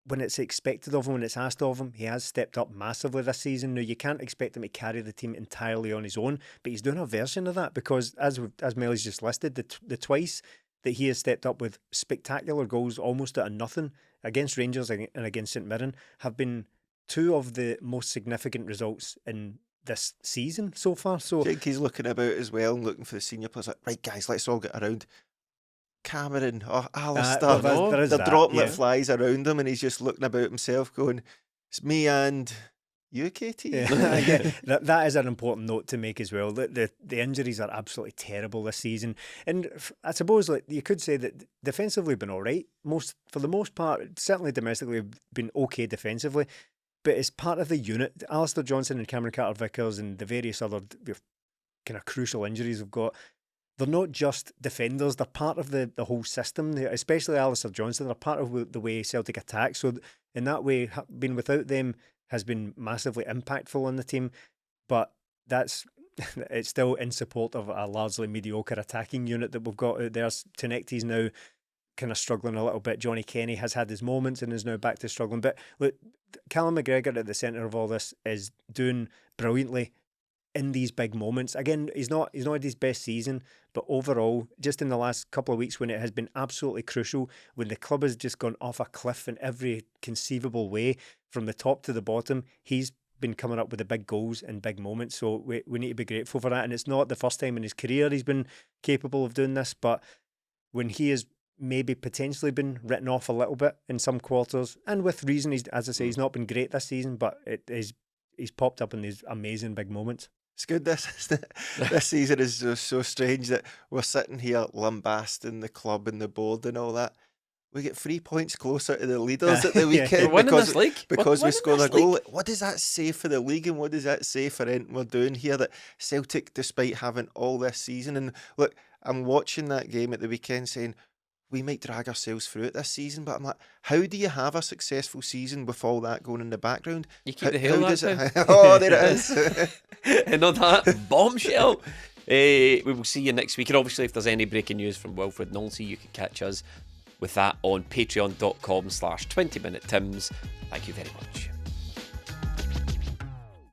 it's expected of him, when it's asked of him, he has stepped up massively this season. Now, you can't expect him to carry the team entirely on his own, but he's doing a version of that, because as Melly's just listed, the twice that he has stepped up with spectacular goals almost out of nothing against Rangers and against St Mirren have been two of the most significant results in this season so far. So I think he's looking about as well and looking for the senior players, like, right guys, let's all get around. Cameron or Alistair, they're dropping like flies around him, and he's just looking about himself going, it's me and you, Katie. That is an important note to make as well. The injuries are absolutely terrible this season, and I suppose, like, you could say that defensively been all right for the most part. Certainly domestically been okay defensively, but as part of the unit, Alistair Johnson and Cameron Carter-Vickers and the various other kind of crucial injuries we've got, they're not just defenders, they're part of the whole system, especially Alistair Johnson. They're part of the way Celtic attack. So in that way, being without them has been massively impactful on the team. But it's still in support of a largely mediocre attacking unit that we've got out there. Tenecti's now kind of struggling a little bit. Johnny Kenny has had his moments and is now back to struggling. But look, Callum McGregor at the centre of all this is doing brilliantly in these big moments. Again, he's not had his best season, but overall, just in the last couple of weeks when it has been absolutely crucial, when the club has just gone off a cliff in every conceivable way, from the top to the bottom, he's been coming up with the big goals and big moments. So we need to be grateful for that. And it's not the first time in his career he's been capable of doing this, but when he has maybe potentially been written off a little bit in some quarters, and with reason, as I say, he's not been great this season, but he's popped up in these amazing big moments. It's good. This season is so strange that we're sitting here lambasting the club and the board and all that. We get 3 points closer to the leaders at the weekend because we scored a goal. What does that say for the league, and what does that say for anything we're doing here? That Celtic, despite having all this season, and look, I'm watching that game at the weekend saying, we might drag ourselves through it this season, but I'm like, how do you have a successful season with all that going in the background? You keep the hail down. Oh, there it is. And on that bombshell, we will see you next week. And obviously, if there's any breaking news from Wilfred and Nancy, you can catch us with that on patreon.com/20minutetims. Thank you very much.